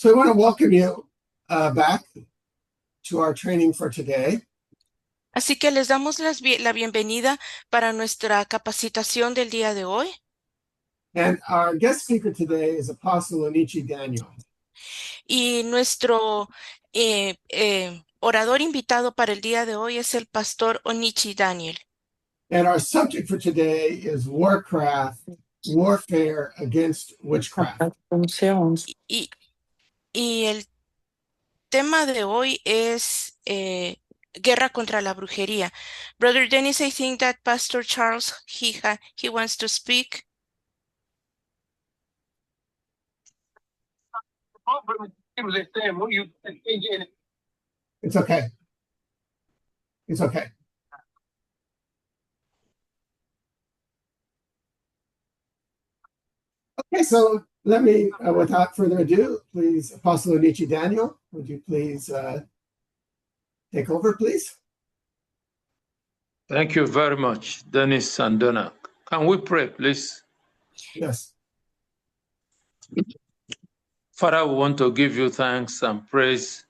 So I want to welcome you back to our training for today. Así que les damos la bienvenida para nuestra capacitación del día de hoy. And our guest speaker today is Apostle Onichi Daniel. Y nuestro orador invitado para el día de hoy es el pastor Onichi Daniel. And our subject for today is warfare against witchcraft. Y el tema de hoy es guerra contra la brujería. Brother Dennis, I think that Pastor Charles, he wants to speak. It's okay. It's okay. Okay, so let me, without further ado, please, Apostle Onichi Daniel, would you please take over, please? Thank you very much, Dennis and Donna. Can we pray, please? Yes. Father, we want to give you thanks and praise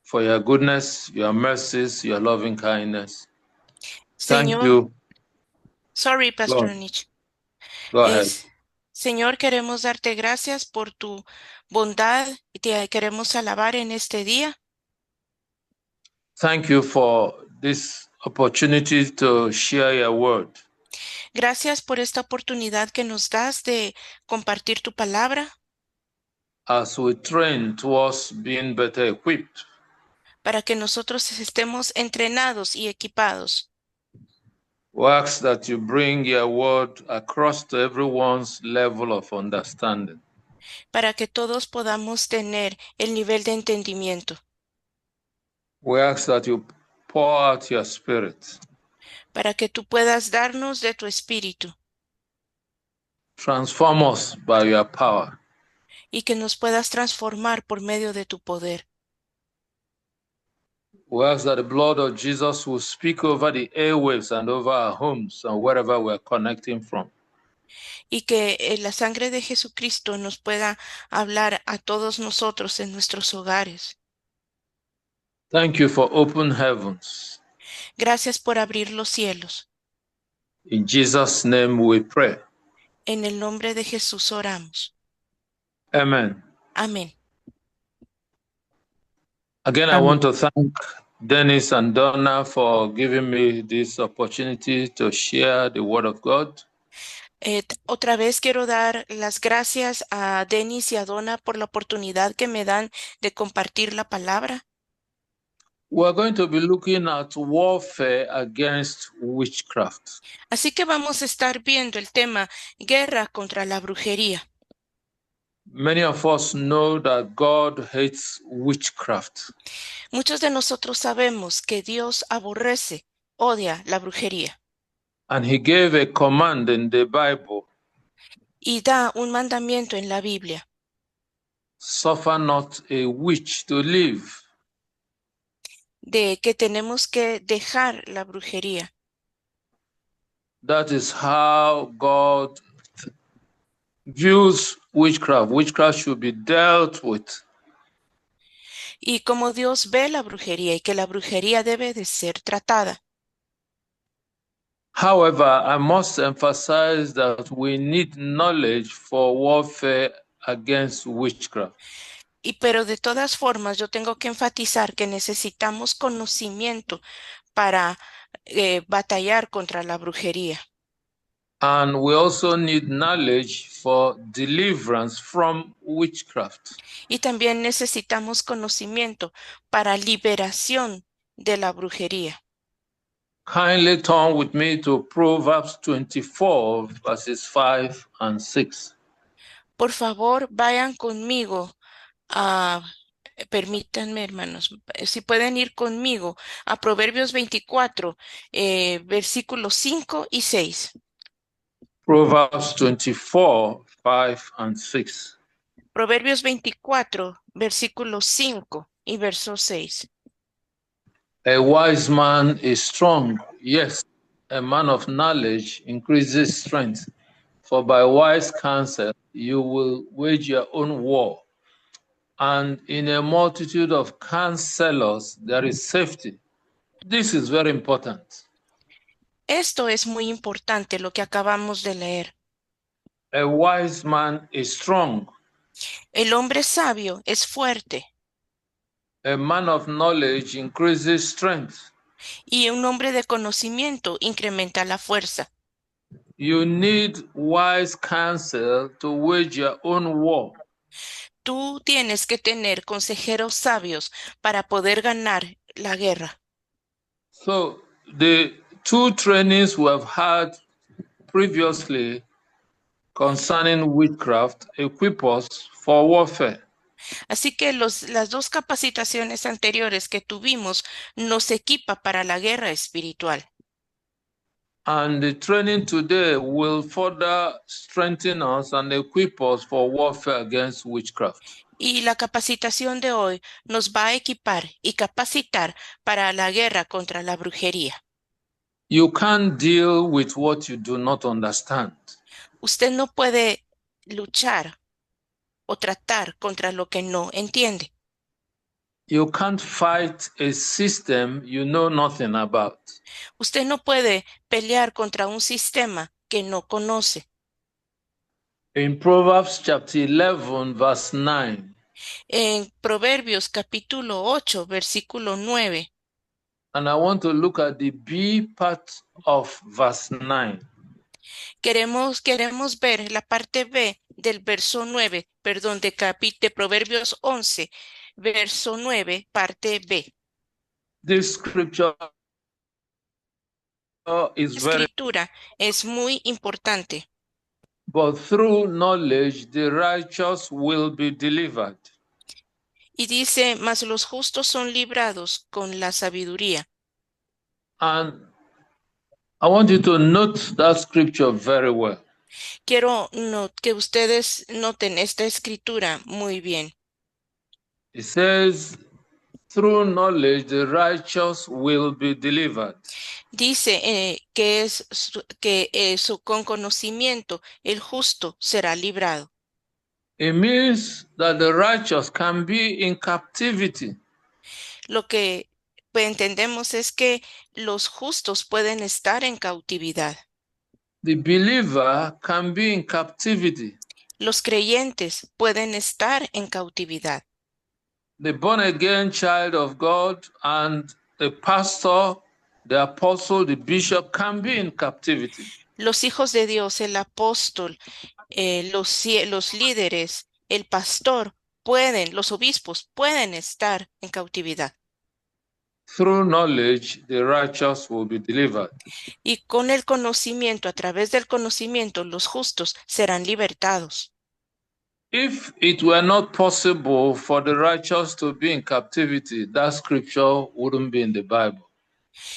for your goodness, your mercies, your loving kindness. Thank Señor, you. sorry, Pastor Go Onichi. ahead. Señor, queremos darte gracias por tu bondad y te queremos alabar en este día. Thank you for this opportunity to share your word. Gracias por esta oportunidad que nos das de compartir tu palabra As we train towards being better equipped, para que nosotros estemos entrenados y equipados. we ask that you bring your word across to everyone's level of understanding. Para que todos podamos tener el nivel de entendimiento. We ask that you pour out your spirit. Para que tú puedas darnos de tu espíritu. Transform us by your power. Y que nos puedas transformar por medio de tu poder. We ask that the blood of Jesus will speak over the airwaves and over our homes and wherever we're connecting from. Y que la sangre de Jesucristo nos pueda hablar a todos nosotros en nuestros hogares. Thank you for open heavens. Gracias por abrir los cielos. In Jesus' name we pray. En el nombre de Jesús oramos. Amen. Amén. Again, I want to thank Dennis and Donna for giving me this opportunity to share the Word of God. Otra vez quiero dar las gracias a Denis y a Donna por la oportunidad que me dan de compartir la palabra. We're going to be looking at warfare against witchcraft. Así que vamos a estar viendo el tema guerra contra la brujería. Many of us know that God hates witchcraft. Muchos de nosotros sabemos que Dios aborrece, odia la brujería. And he gave a command in the Bible. Y da un mandamiento en la Biblia. Suffer not a witch to live. De que tenemos que dejar la brujería. That is how God views witchcraft. Witchcraft should be dealt with. Y como Dios ve la brujería y que la brujería debe de ser tratada. However, I must emphasize that we need knowledge for warfare against witchcraft. Pero de todas formas, yo tengo que enfatizar que necesitamos conocimiento para batallar contra la brujería. And we also need knowledge for deliverance from witchcraft. Y también necesitamos conocimiento para liberación de la brujería. Kindly turn with me to Proverbs 24, verses 5 and 6. Por favor, vayan conmigo a... Permítanme, hermanos, si pueden ir conmigo a Proverbios 24, versículos 5 y 6. Proverbs 24, 5 and 6. Proverbios 24, versículos 5 y verso 6. A wise man is strong, yes, a man of knowledge increases strength. For by wise counsel you will wage your own war, and in a multitude of counselors there is safety. This is very important. Esto es muy importante lo que acabamos de leer. A wise man is strong. El hombre sabio es fuerte A man of knowledge increases strength. y un hombre de conocimiento incrementa la fuerza. You need wise counsel to wage your own war. Tú tienes que tener consejeros sabios para poder ganar la guerra. So the two trainings we have had previously concerning witchcraft equip us for warfare. Así que las dos capacitaciones anteriores que tuvimos nos equipa para la guerra espiritual. And the training today will further strengthen us and equip us for warfare against witchcraft. Y la capacitación de hoy nos va a equipar y capacitar para la guerra contra la brujería. You can't deal with what you do not understand. Usted no puede luchar o tratar contra lo que no entiende. You can't fight a system you know nothing about. Usted no puede pelear contra un sistema que no conoce. In Proverbs chapter 11, verse 9, En Proverbios capítulo 8, versículo 9, and I want to look at the B part of verse 9. queremos ver la parte B del verso 9, perdón, de Proverbios 11, verso 9, parte B. This scripture is very, Escritura es muy importante. but through knowledge the righteous will be delivered. Y dice, mas los justos son librados con la sabiduría. And I want you to note that scripture very well. Quiero que ustedes noten esta escritura muy bien. It says, through knowledge the righteous will be delivered. Dice con conocimiento el justo será librado. It means that the righteous can be in captivity. Lo que entendemos es que los justos pueden estar en cautividad. The believer can be in captivity. Los creyentes pueden estar en cautividad. The born again child of God and the pastor, the apostle, the bishop can be in captivity. Los hijos de Dios, el apóstol, los líderes, el pastor, los obispos pueden estar en cautividad. Through knowledge, the righteous will be delivered. Y con el conocimiento, a través del conocimiento, los justos serán libertados. If it were not possible for the righteous to be in captivity, that scripture wouldn't be in the Bible.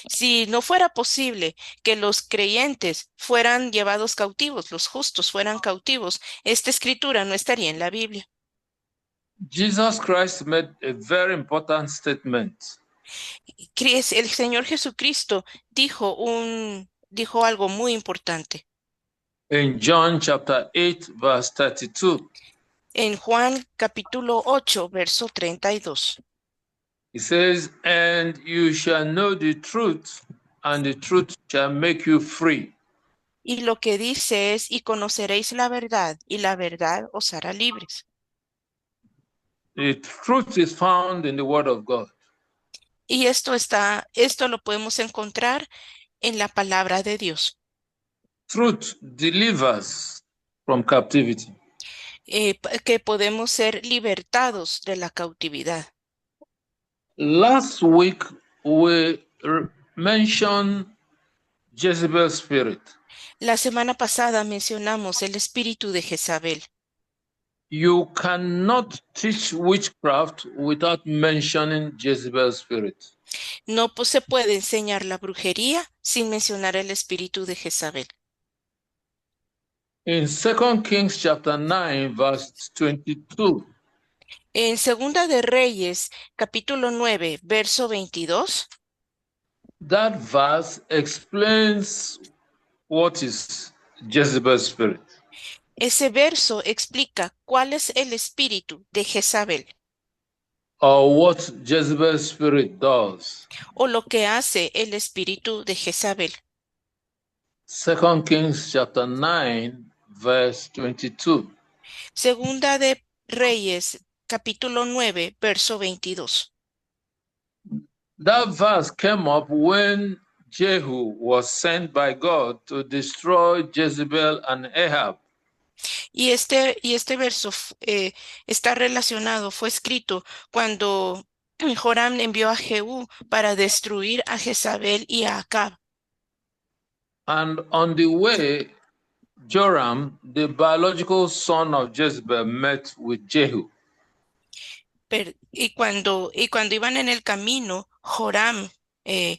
Si no fuera posible que los creyentes fueran llevados cautivos, los justos fueran cautivos, esta escritura no estaría en la Biblia. Jesus Christ made a very important statement. El Señor Jesucristo dijo algo muy importante. In John chapter 8, verse 32, En Juan capítulo 8, verso 32. he says, and you shall know the truth, and the truth shall make you free. Y lo que dice es, y conoceréis la verdad, y la verdad os hará libres. The truth is found in the Word of God. Y esto lo podemos encontrar en la palabra de Dios. Truth delivers from captivity. Que podemos ser libertados de la cautividad. Last week, we mentioned Jezebel's spirit. La semana pasada mencionamos el espíritu de Jezabel. You cannot teach witchcraft without mentioning Jezebel's spirit. No se puede enseñar la brujería sin mencionar el espíritu de Jezabel. In 2 Kings chapter 9, verse 22, En Segunda de Reyes, capítulo 9, verso 22, that verse explains what is Jezebel's spirit. ese verso explica cuál es el espíritu de Jezabel. or what Jezebel's spirit does. o lo que hace el espíritu de Jezabel. 2 Kings chapter 9, verse 22. Segunda de Reyes, capítulo 9, verso 22. That verse came up when Jehu was sent by God to destroy Jezebel and Ahab. Y este verso está relacionado, fue escrito cuando Joram envió a Jehú para destruir a Jezabel y a Acab. And on the way, Joram, the biological son of Jezebel, met with Jehu. Y cuando iban en el camino, Joram, el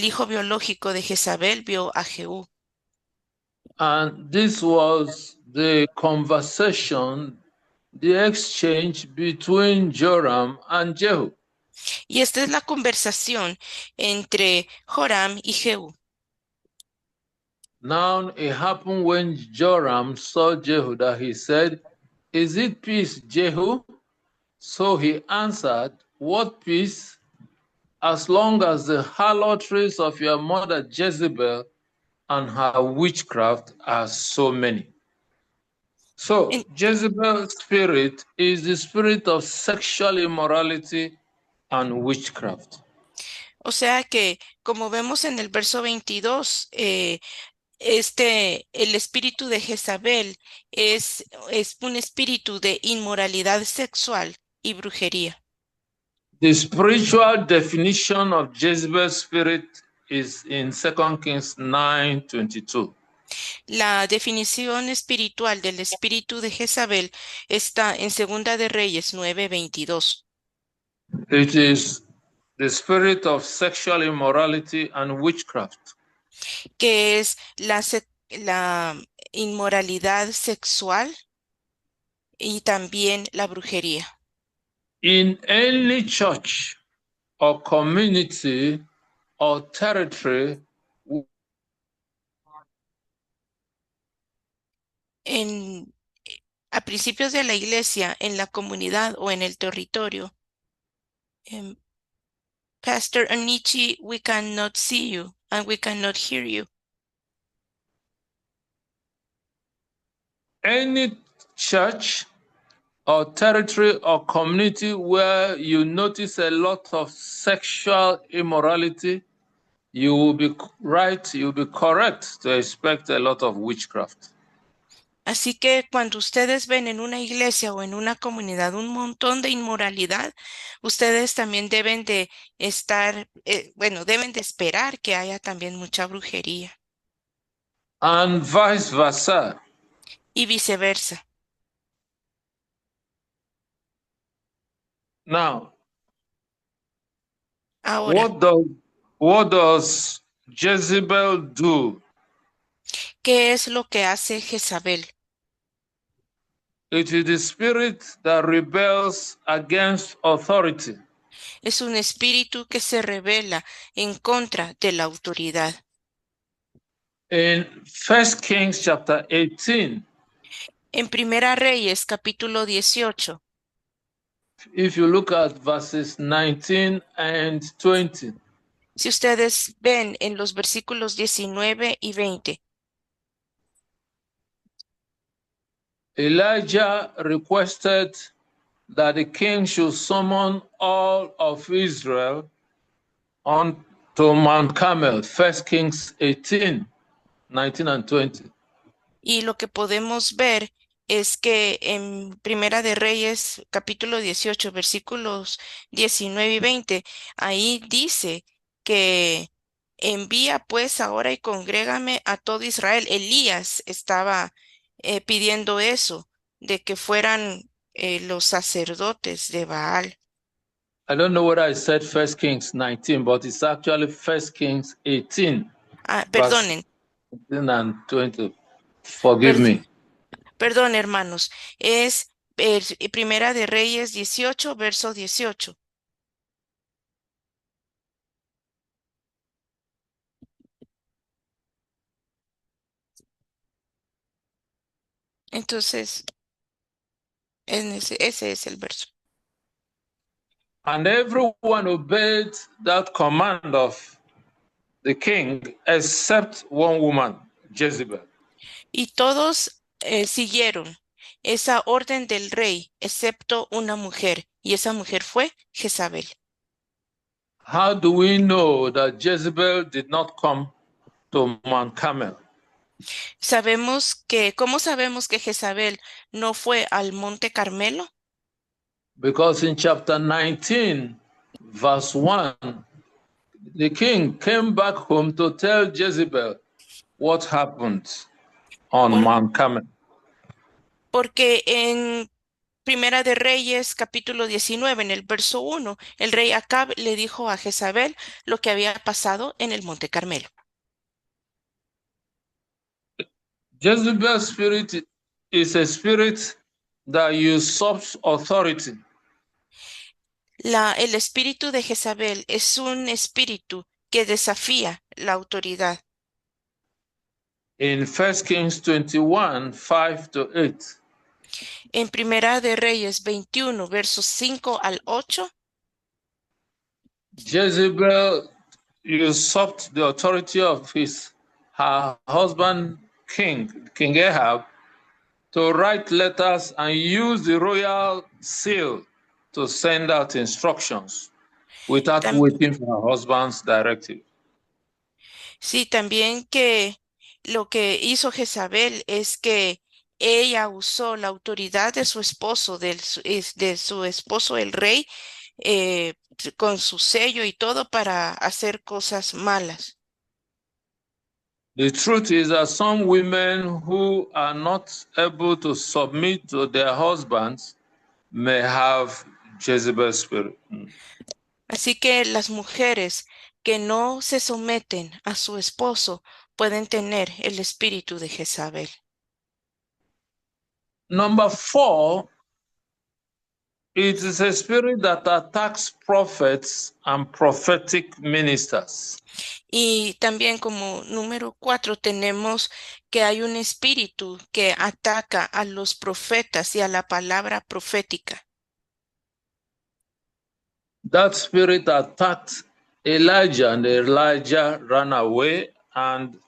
hijo biológico de Jezabel, vio a Jehú. And this was the conversation, the exchange between Joram and Jehu. Y esta es la conversación entre Joram y Jehú. Now it happened when Joram saw Jehu that he said, "Is it peace, Jehu?" So he answered, "What peace? As long as the harlotries of your mother Jezebel and her witchcraft are so many." So En- Jezebel's spirit is the spirit of sexual immorality and witchcraft. O sea que, como vemos en el verso 22, el espíritu de Jezabel es un espíritu de inmoralidad sexual y brujería. The spiritual definition of Jezebel's spirit is in 2 Kings 9:22. La definición espiritual del espíritu de Jezabel está en Segunda de Reyes 9:22. It is the spirit of sexual immorality and witchcraft. Que es la inmoralidad sexual y también la brujería. In any church or community or territory, A principios de la iglesia, en la comunidad o en el territorio. Pastor Anichi, we cannot see you and we cannot hear you. any church or territory or community where you notice a lot of sexual immorality, you will be right, you'll be correct to expect a lot of witchcraft. Así que cuando ustedes ven en una iglesia o en una comunidad un montón de inmoralidad, ustedes también deben de deben de esperar que haya también mucha brujería And vice versa. y viceversa. Now, Ahora, what does Jezebel do? ¿qué es lo que hace Jezabel? It is the spirit that rebels against authority. Es un espíritu que se revela en contra de la autoridad. In 1 Kings chapter 18, En Primera Reyes, capítulo 18, if you look at verses 19 and 20, si ustedes ven en los versículos 19 y 20, Elijah requested that the king should summon all of Israel on to Mount Carmel, 1 Kings 18, 19 and 20. y lo que podemos ver es que en Primera de Reyes, capítulo 18, versículos 19 y 20, ahí dice que envía pues ahora y congrégame a todo Israel. Elías estaba pidiendo eso, de que fueran los sacerdotes de Baal. I don't know whether I said 1 Kings 19, but it's actually 1 Kings 18, Perdonen, 19 and 20. Forgive me. perdón, hermanos, es Primera de Reyes 18, verso 18. Entonces, ese es el verso. And everyone obeyed that command of the king except one woman, Jezebel. Y todos siguieron esa orden del rey, excepto una mujer, y esa mujer fue Jezabel. How do we know that Jezebel did not come to Mount Carmel? ¿Cómo sabemos que Jezabel no fue al Monte Carmelo? Because in chapter 19, verse 1, the king came back home to tell Jezebel what happened on Por- Mount Carmel. Porque en Primera de Reyes, capítulo 19, en el verso 1, el rey Acab le dijo a Jezabel lo que había pasado en el Monte Carmelo. Jezebel's spirit is a spirit that usurps authority. El espíritu de Jezabel es un espíritu que desafía la autoridad. In 1 Kings 21, 5-8, En Primera de Reyes 21, versos 5 al 8, Jezebel usurped the authority of her husband, King Ahab, to write letters and use the royal seal to send out instructions without tam- waiting for her husband's directive. sí, también que lo que hizo Jezabel es que ella usó la autoridad de su esposo, de su esposo el rey, eh, con su sello y todo para hacer cosas malas. The truth is that some women who are not able to submit to their husbands may have Jezebel's spirit. Así que las mujeres que no se someten a su esposo pueden tener el espíritu de Jezabel. Number 4, it is a spirit that attacks prophets and prophetic ministers. Y también como número 4 tenemos que hay un espíritu que ataca a los profetas y a la palabra profética. That spirit attacked Elijah, and Elijah ran away and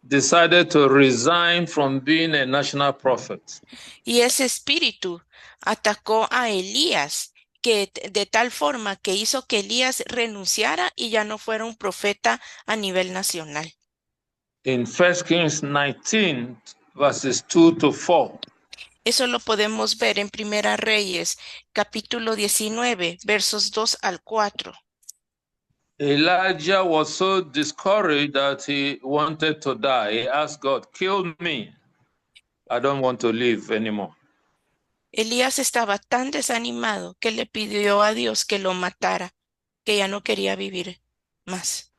decided to resign from being a national prophet. Y ese espíritu atacó a Elías, de tal forma que hizo que Elías renunciara y ya no fuera un profeta a nivel nacional. In 1 Kings 19, verses 2-4. Eso lo podemos ver en Primera Reyes, capítulo 19, versos 2 al 4. Elijah was so discouraged that he wanted to die. He asked God, kill me. I don't want to live anymore. Elías estaba tan desanimado que le pidió a Dios que lo matara, que ya no quería vivir más.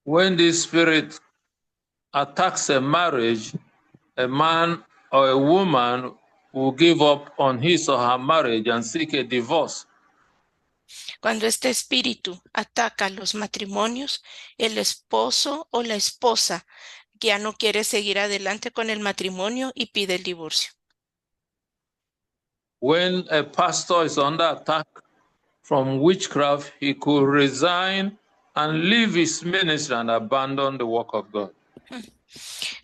When this spirit attacks a marriage, a man or a woman will give up on his or her marriage and seek a divorce. Cuando este espíritu ataca los matrimonios, el esposo o la esposa ya no quiere seguir adelante con el matrimonio y pide el divorcio. When a pastor is under attack from witchcraft, he could resign and leave his ministry and abandon the work of God.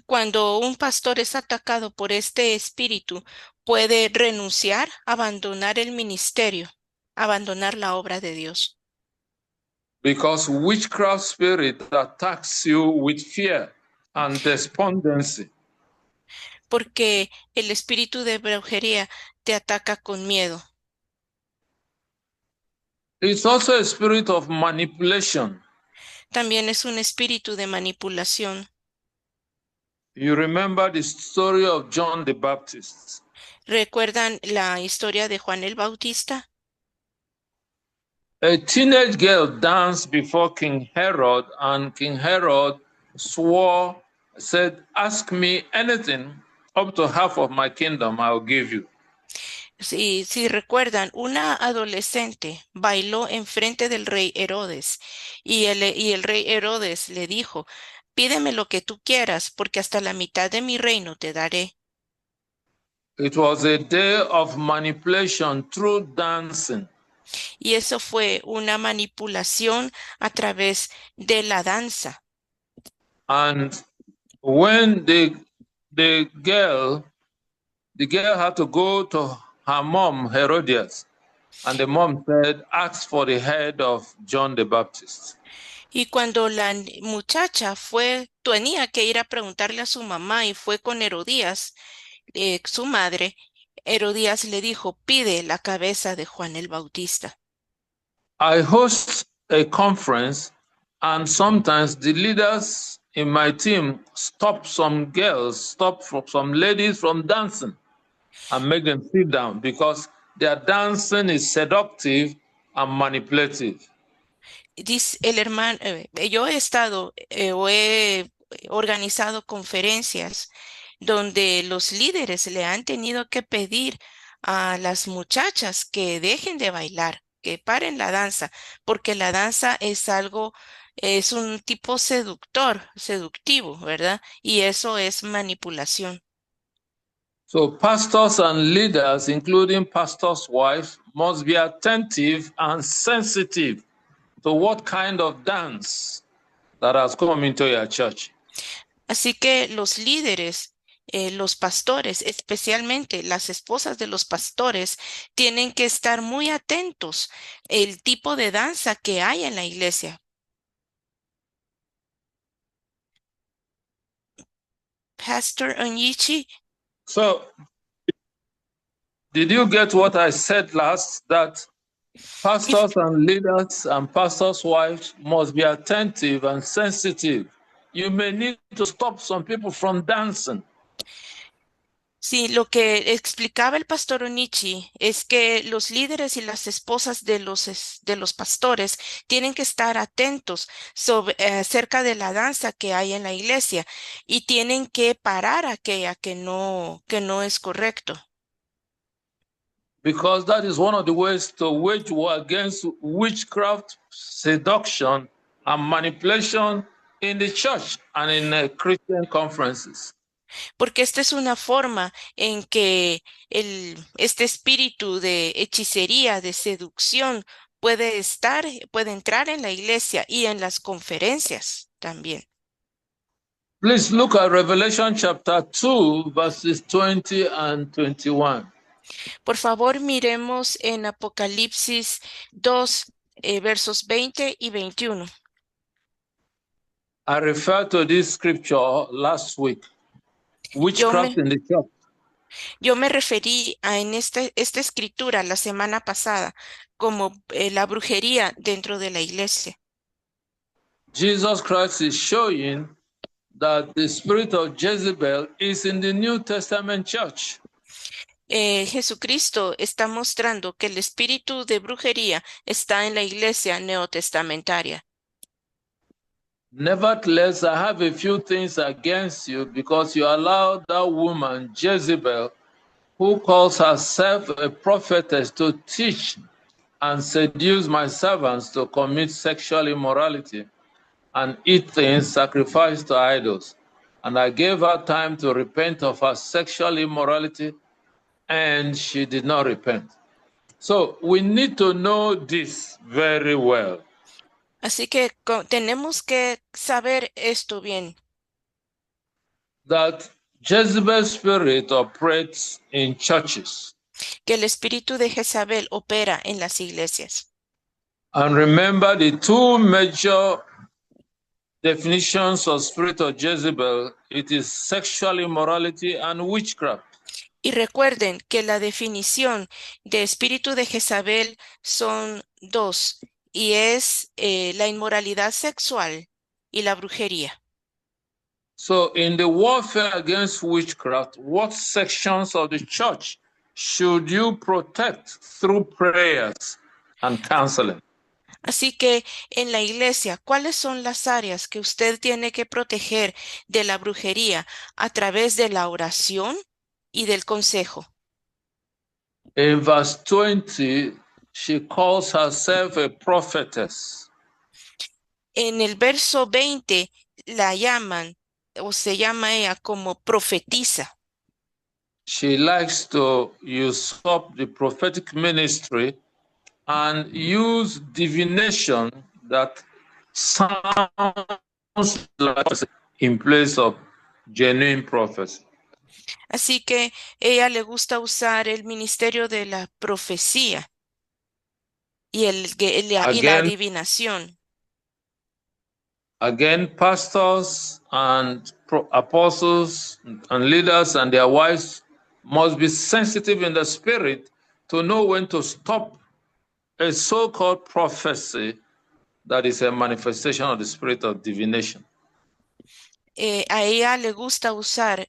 Cuando un pastor es atacado por este espíritu, puede renunciar, abandonar el ministerio, abandonar la obra de Dios. Because witchcraft spirit attacks you with fear and despondency. Porque el espíritu de brujería te ataca con miedo. It's also a spirit of manipulation. También es un espíritu de manipulación. You remember the story of John the Baptist. ¿Recuerdan la historia de Juan el Bautista? A teenage girl danced before King Herod, and King Herod said, ask me anything up to half of my kingdom, I'll give you. Si recuerdan, una adolescente bailó enfrente del rey Herodes y el rey Herodes le dijo, pídeme lo que tú quieras, porque hasta la mitad de mi reino te daré. It was a day of manipulation through dancing. Y eso fue una manipulación a través de la danza. And when the girl had to go to her mom, Herodias, and the mom said, ask for the head of John the Baptist. Y cuando la muchacha tenía que ir a preguntarle a su mamá y fue con Herodías, su madre, Herodías le dijo, pide la cabeza de Juan el Bautista. I host a conference, and sometimes the leaders in my team stop some ladies from dancing and make them sit down because their dancing is seductive and manipulative. Dice el hermano, yo he estado o he organizado conferencias donde los líderes le han tenido que pedir a las muchachas que dejen de bailar, que paren la danza, porque la danza es un tipo seductivo, ¿verdad? Y eso es manipulación. So pastors and leaders, including pastors' wives, must be attentive and sensitive to what kind of dance that has come into your church. Así que los líderes, los pastores, especialmente las esposas de los pastores, tienen que estar muy atentos el tipo de danza que hay en la iglesia. Pastor Onyichi, So, did you get what I said last? That pastors and leaders and pastors' wives must be attentive and sensitive. You may need to stop some people from dancing. sí, lo que explicaba el pastor Onichi es que los líderes y las esposas de los pastores tienen que estar atentos acerca de la danza que hay en la iglesia y tienen que parar aquella que no es correcto. Because that is one of the ways to wage war against witchcraft, seduction, and manipulation in the church and in Christian conferences. Porque esta es una forma en que este espíritu de hechicería, de seducción, puede entrar en la iglesia y en las conferencias también. Please look at Revelation chapter 2, verses 20 and 21. Por favor, miremos en Apocalipsis 2, versos 20 y 21. I referred to this scripture last week. Witchcraft in the church. Yo me referí en esta escritura la semana pasada como la brujería dentro de la iglesia. Jesus Christ is showing that the spirit of Jezebel is in the New Testament church. Jesucristo está mostrando que el espíritu de brujería está en la iglesia neotestamentaria. Nevertheless, I have a few things against you because you allowed that woman, Jezebel, who calls herself a prophetess, to teach and seduce my servants to commit sexual immorality and eat things sacrificed to idols. And I gave her time to repent of her sexual immorality, and she did not repent. So we need to know this very well. Así que tenemos que saber esto bien. That Jezebel's spirit operates in churches. Que el espíritu de Jezabel opera en las iglesias. And remember the two major definitions of spirit of Jezebel, it is sexual immorality and witchcraft. Y recuerden que la definición de espíritu de Jezabel son dos, y es la inmoralidad sexual y la brujería. So in the warfare against witchcraft, what sections of the church should you protect through prayers and counseling? Así que en la iglesia, ¿cuáles son las áreas que usted tiene que proteger de la brujería a través de la oración y del consejo? In verse 20, she calls herself a prophetess. En el verso 20 la llaman o se llama ella como profetisa. She likes to usurp the prophetic ministry and use divination that sounds like in place of genuine prophecy. Así que ella le gusta usar el ministerio de la profecía y la Again, adivinación. Again, pastors and apostles and leaders and their wives must be sensitive in the spirit to know when to stop a so-called prophecy that is a manifestation of the spirit of divination. A ella le gusta usar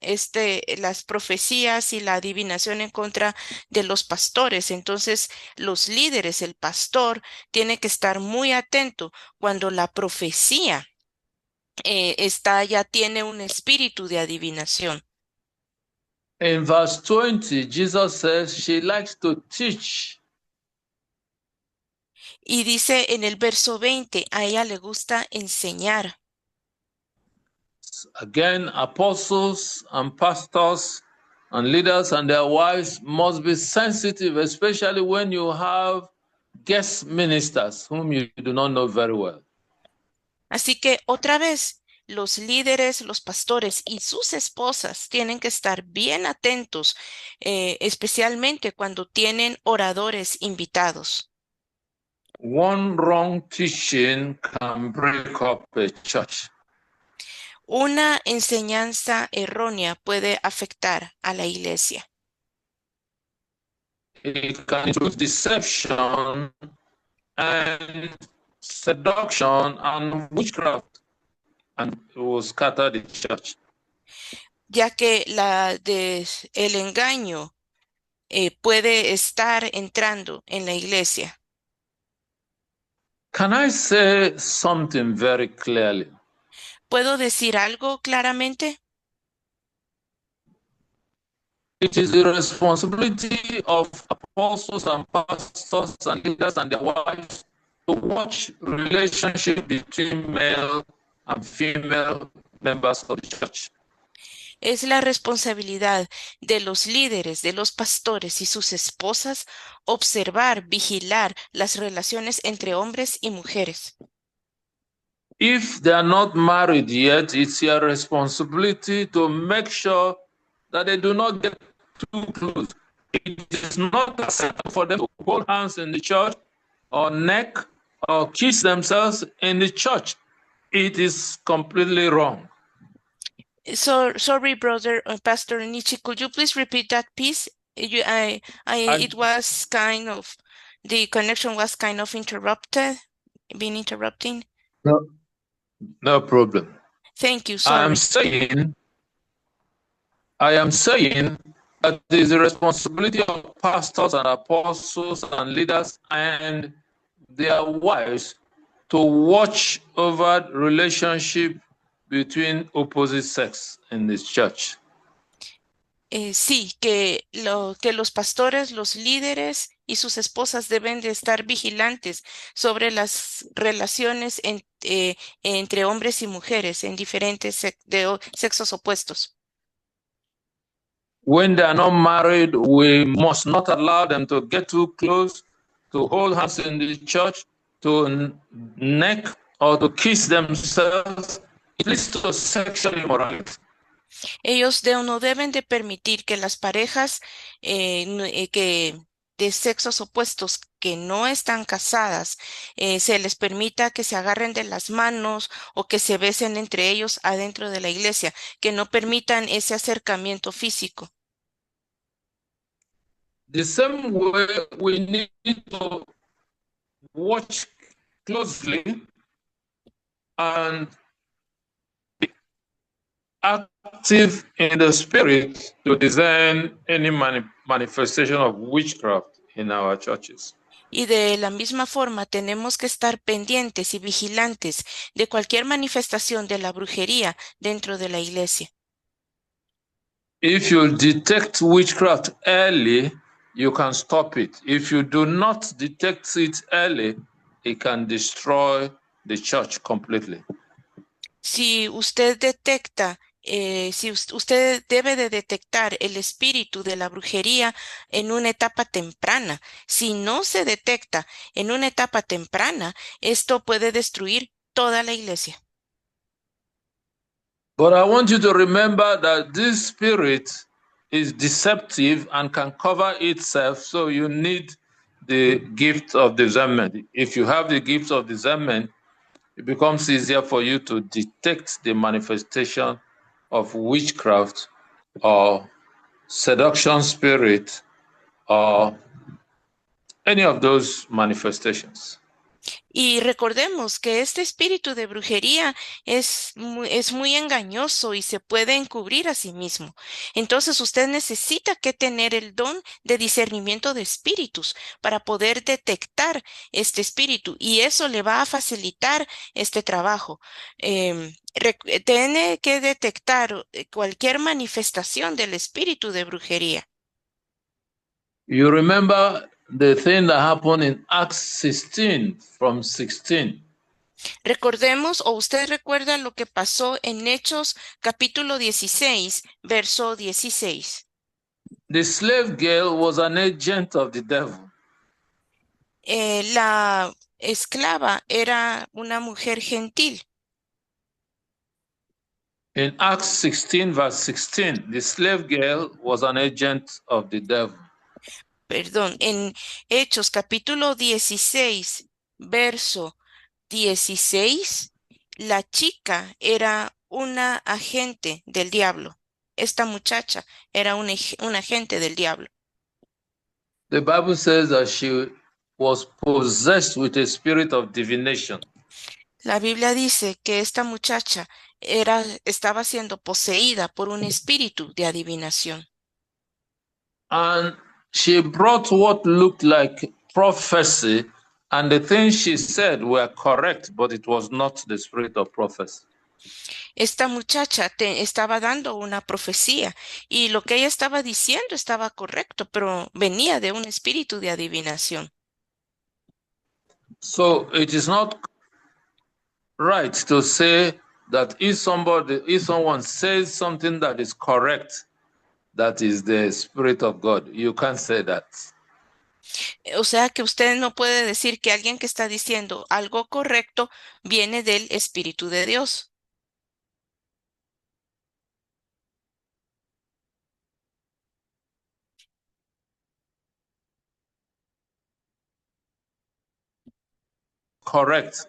las profecías y la adivinación en contra de los pastores. Entonces, los líderes, el pastor, tiene que estar muy atento cuando la profecía ya tiene un espíritu de adivinación. In verse 20, Jesus says she likes to teach. Y dice en el verso 20, a ella le gusta enseñar. Again, apostles and pastors and leaders and their wives must be sensitive, especially when you have guest ministers whom you do not know very well. Así que otra vez, los líderes, los pastores y sus esposas tienen que estar bien atentos, especialmente cuando tienen oradores invitados. One wrong teaching can break up a church. Una enseñanza errónea puede afectar a la iglesia. It can introduce deception and seduction and witchcraft, and it will scatter the church. Ya que el engaño puede estar entrando en la iglesia. Can I say something very clearly? ¿Puedo decir algo claramente? It is the responsibility of apostles and pastors and leaders and their wives to watch relationship between male and female members of the church. Es la responsabilidad de los líderes, de los pastores y sus esposas observar, vigilar las relaciones entre hombres y mujeres. If they are not married yet, it's your responsibility to make sure that they do not get too close. It is not acceptable for them to hold hands in the church or neck or kiss themselves in the church. It is completely wrong. Sorry, brother, Pastor Nietzsche, could you please repeat that piece? It was kind of, the connection was kind of interrupting. No problem. Thank you, I sorry. am saying that it is the responsibility of pastors and apostles and leaders and their wives to watch over relationship between opposite sex in this church. Sí, que los pastores, los líderes y sus esposas deben de estar vigilantes sobre las relaciones entre hombres y mujeres en diferentes sexos opuestos. When they are not married, we must not allow them to get too close, to hold hands in the church, to neck or to kiss themselves. It leads to sexual immorality. Ellos no deben de permitir que las parejas de sexos opuestos que no están casadas se les permita que se agarren de las manos o que se besen entre ellos adentro de la iglesia, que no permitan ese acercamiento físico. The same way we need to watch closely and be active in the spirit to discern any manifestation of witchcraft in our churches. Y de la misma forma tenemos que estar pendientes y vigilantes de cualquier manifestación de la brujería dentro de la iglesia. If you detect witchcraft early, you can stop it. If you do not detect it early, it can destroy the church completely. Si usted detecta si usted debe de detectar el espíritu de la brujería en una etapa temprana. Si no se detecta en una etapa temprana, esto puede destruir toda la iglesia. But I want you to remember that this spirit is deceptive and can cover itself, so you need the gift of discernment. If you have the gift of discernment, it becomes easier for you to detect the manifestation of witchcraft or seduction spirit or any of those manifestations. Y recordemos que este espíritu de brujería es muy engañoso y se puede encubrir a sí mismo. Entonces usted necesita que tener el don de discernimiento de espíritus para poder detectar este espíritu y eso le va a facilitar este trabajo. Tiene que detectar cualquier manifestación del espíritu de brujería. You remember the thing that happened in Acts 16 from 16. Recordemos, o usted recuerda lo que pasó en Hechos capítulo 16, verso 16. The slave girl was an agent of the devil. La esclava era una mujer gentil. In Acts 16, verse 16, the slave girl was an agent of the devil. Perdón, en Hechos capítulo 16, verso 16, la chica era una agente del diablo. Esta muchacha era un agente del diablo. The Bible says that she was possessed with a spirit of divination. La Biblia dice que esta muchacha estaba siendo poseída por un espíritu de adivinación. And she brought what looked like prophecy, and the things she said were correct, but it was not the spirit of prophecy. Esta muchacha estaba dando una profecía y lo que ella estaba diciendo estaba correcto, pero venía de un espíritu de adivinación. So it is not right to say that if someone says something that is correct, that is the spirit of God. You can't say that. O sea que usted no puede decir que alguien que está diciendo algo correcto viene del espíritu de Dios. Correct.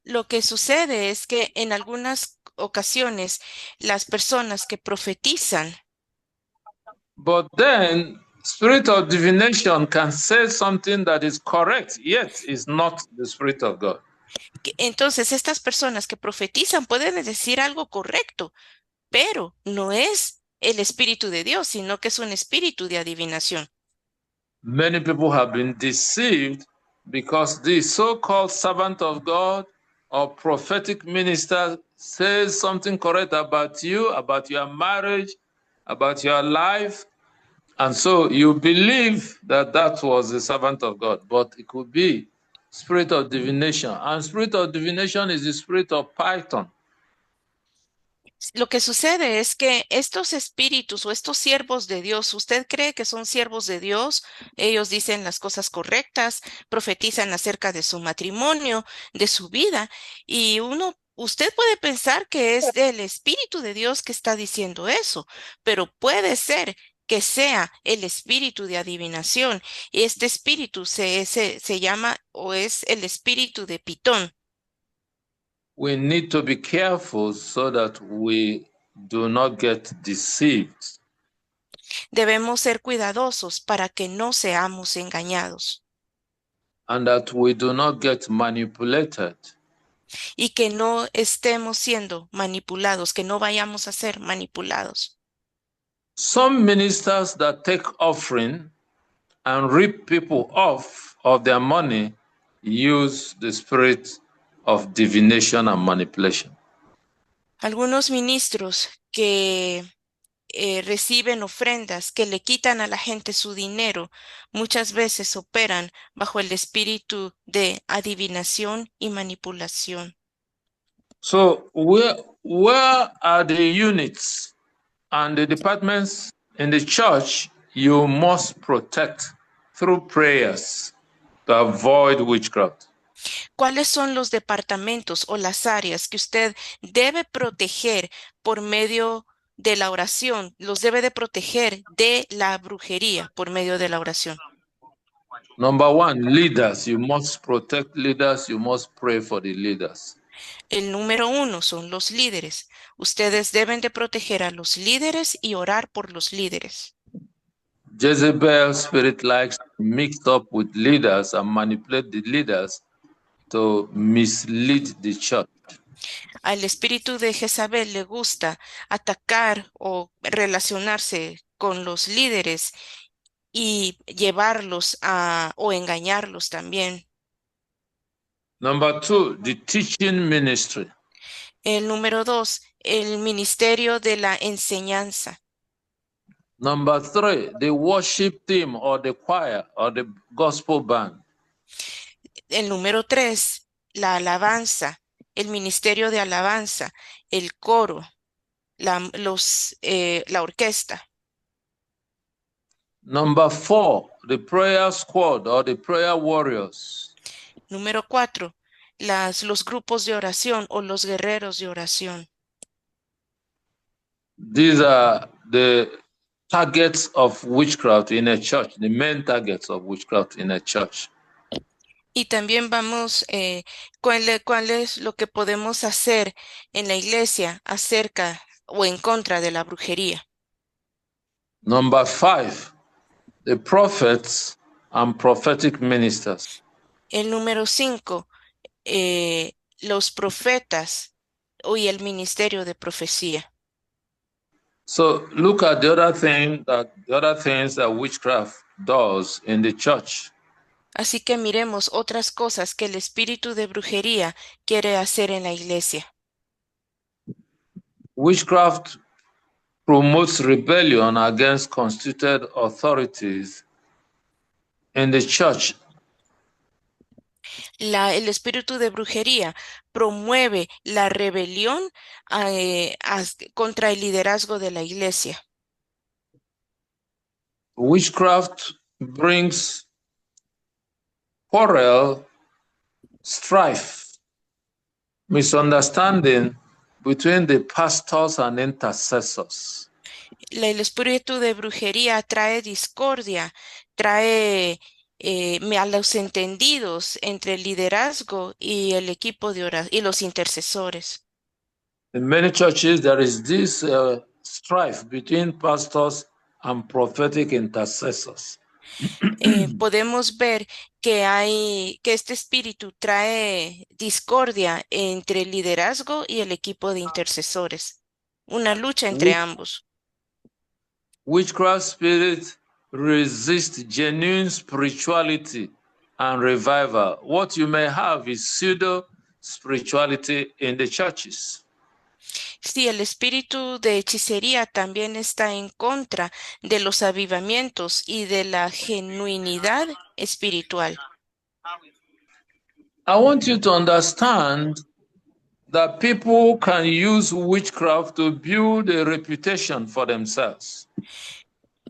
Lo que sucede es que en algunas ocasiones las personas que profetizan, But then spirit of divination can say something that is correct, yet is not the spirit of God. entonces estas personas que profetizan pueden decir algo correcto, pero no es el espíritu de Dios, sino que es un espíritu de adivinación. Many people have been deceived because the so-called servant of God or prophetic minister says something correct about you, about your marriage, about your life, and so you believe that that was the servant of God, but it could be spirit of divination, and spirit of divination is the spirit of Python. Lo que sucede es que estos espíritus o estos siervos de Dios, usted cree que son siervos de Dios, ellos dicen las cosas correctas, profetizan acerca de su matrimonio, de su vida, y usted puede pensar que es del espíritu de Dios que está diciendo eso, pero puede ser que sea el espíritu de adivinación. Y este espíritu se llama o es el espíritu de Pitón. We need to be careful so that we do not get deceived. Debemos ser cuidadosos para que no seamos engañados And that we do not get manipulated. y que no estemos siendo manipulados, que no vayamos a ser manipulados. Some ministers that take offering and rip people off of their money use the spirit of divination and manipulation. Algunos ministros que reciben ofrendas, que le quitan a la gente su dinero, muchas veces operan bajo el espíritu de adivinación y manipulación. So where are the units and the departments in the church you must protect through prayers to avoid witchcraft? ¿Cuáles son los departamentos o las áreas que usted debe proteger por medio de la oración? Los debe de proteger de la brujería por medio de la oración. Number one, leaders. You must protect leaders. You must pray for the leaders. El número 1 son los líderes. Ustedes deben de proteger a los líderes y orar por los líderes. Jezebel's spirit likes to mix up with leaders and manipulate the leaders to mislead the church. Al espíritu de Jezabel le gusta atacar o relacionarse con los líderes y llevarlos o engañarlos también. Number two, the teaching ministry. El número 2, el ministerio de la enseñanza. Number three, the worship team or the choir or the gospel band. El número 3, la alabanza, el ministerio de alabanza, el coro, la orquesta. Number four, the prayer squad or the prayer warriors. Número 4, los grupos de oración o los guerreros de oración. These are the targets of witchcraft in a church, the main targets of witchcraft in a church. Y también vamos, ¿cuál es lo que podemos hacer en la iglesia acerca o en contra de la brujería? Number five, the prophets and prophetic ministers. El número 5, los profetas y el ministerio de profecía. So look at the other things that witchcraft does in the church. Así que miremos otras cosas que el espíritu de brujería quiere hacer en la iglesia. Witchcraft promotes rebellion against constituted authorities in the church. El espíritu de brujería promueve la rebelión contra el liderazgo de la iglesia. Witchcraft brings quarrel, strife, misunderstanding between the pastors and intercessors. El espíritu de brujería trae discordia, trae malos entendidos entre el liderazgo y el equipo de oración y los intercesores. In many churches, there is this strife between pastors and prophetic intercessors. Podemos ver que este espíritu trae discordia entre el liderazgo y el equipo de intercesores, una lucha entre ambos. Witchcraft spirits resist genuine spirituality and revival. What you may have is pseudo spirituality in the churches. Sí, el espíritu de hechicería también está en contra de los avivamientos y de la genuinidad espiritual. I want you to understand that people can use witchcraft to build a reputation for themselves.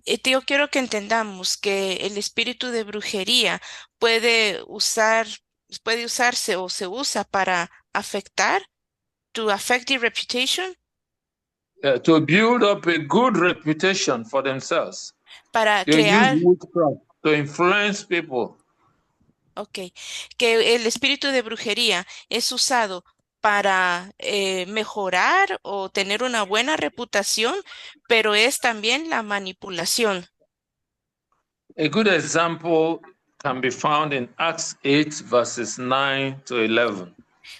Yo quiero que entendamos que el espíritu de brujería puede usarse o se usa para afectar, to affect the reputation, To build up a good reputation for themselves. para They crear, use witchcraft to influence people. que el espíritu de brujería es usado para mejorar o tener una buena reputación, pero es también la manipulación. A good example can be found in Acts 8, verses 9 to 11.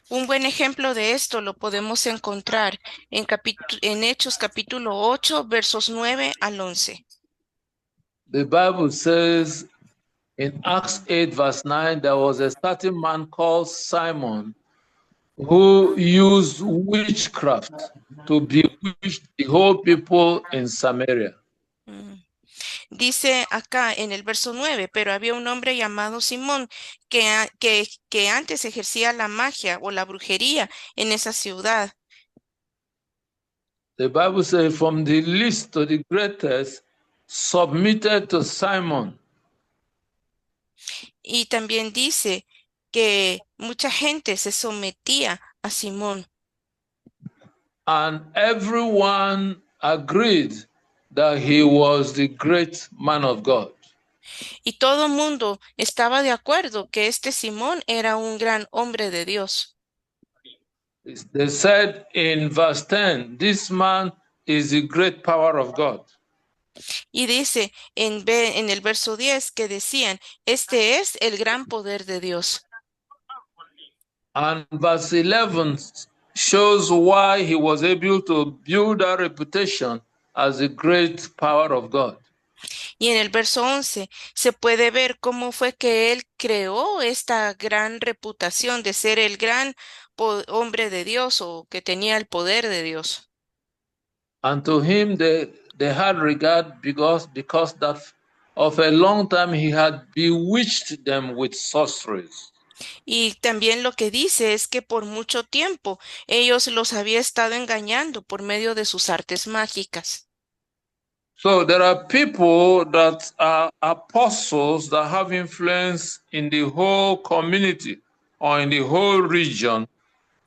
Un buen ejemplo de esto lo podemos encontrar en Hechos capítulo 8, versos 9 al 11. The Bible says in Acts 8, verse 9, there was a certain man called Simon who used witchcraft to bewitch the whole people in Samaria. Dice acá en el verso 9, pero había un hombre llamado Simón que antes ejercía la magia o la brujería en esa ciudad. The Bible says, from the least to the greatest, submitted to Simon. Y también dice que mucha gente se sometía a Simón. And everyone agreed that he was the great man of God. Y todo el mundo estaba de acuerdo que este Simón era un gran hombre de Dios. They said in verse 10, this man is the great power of God. Y dice en el verso 10 que decían, este es el gran poder de Dios. And verse 11 shows why he was able to build a reputation as the great power of God. Y en el verso 11 se puede ver cómo fue que él creó esta gran reputación de ser el gran hombre de Dios o que tenía el poder de Dios. And to him they had regard because that of a long time he had bewitched them with sorceries. Y también lo que dice es que por mucho tiempo ellos los había estado engañando por medio de sus artes mágicas. So there are people that are apostles that have influence in the whole community or in the whole region,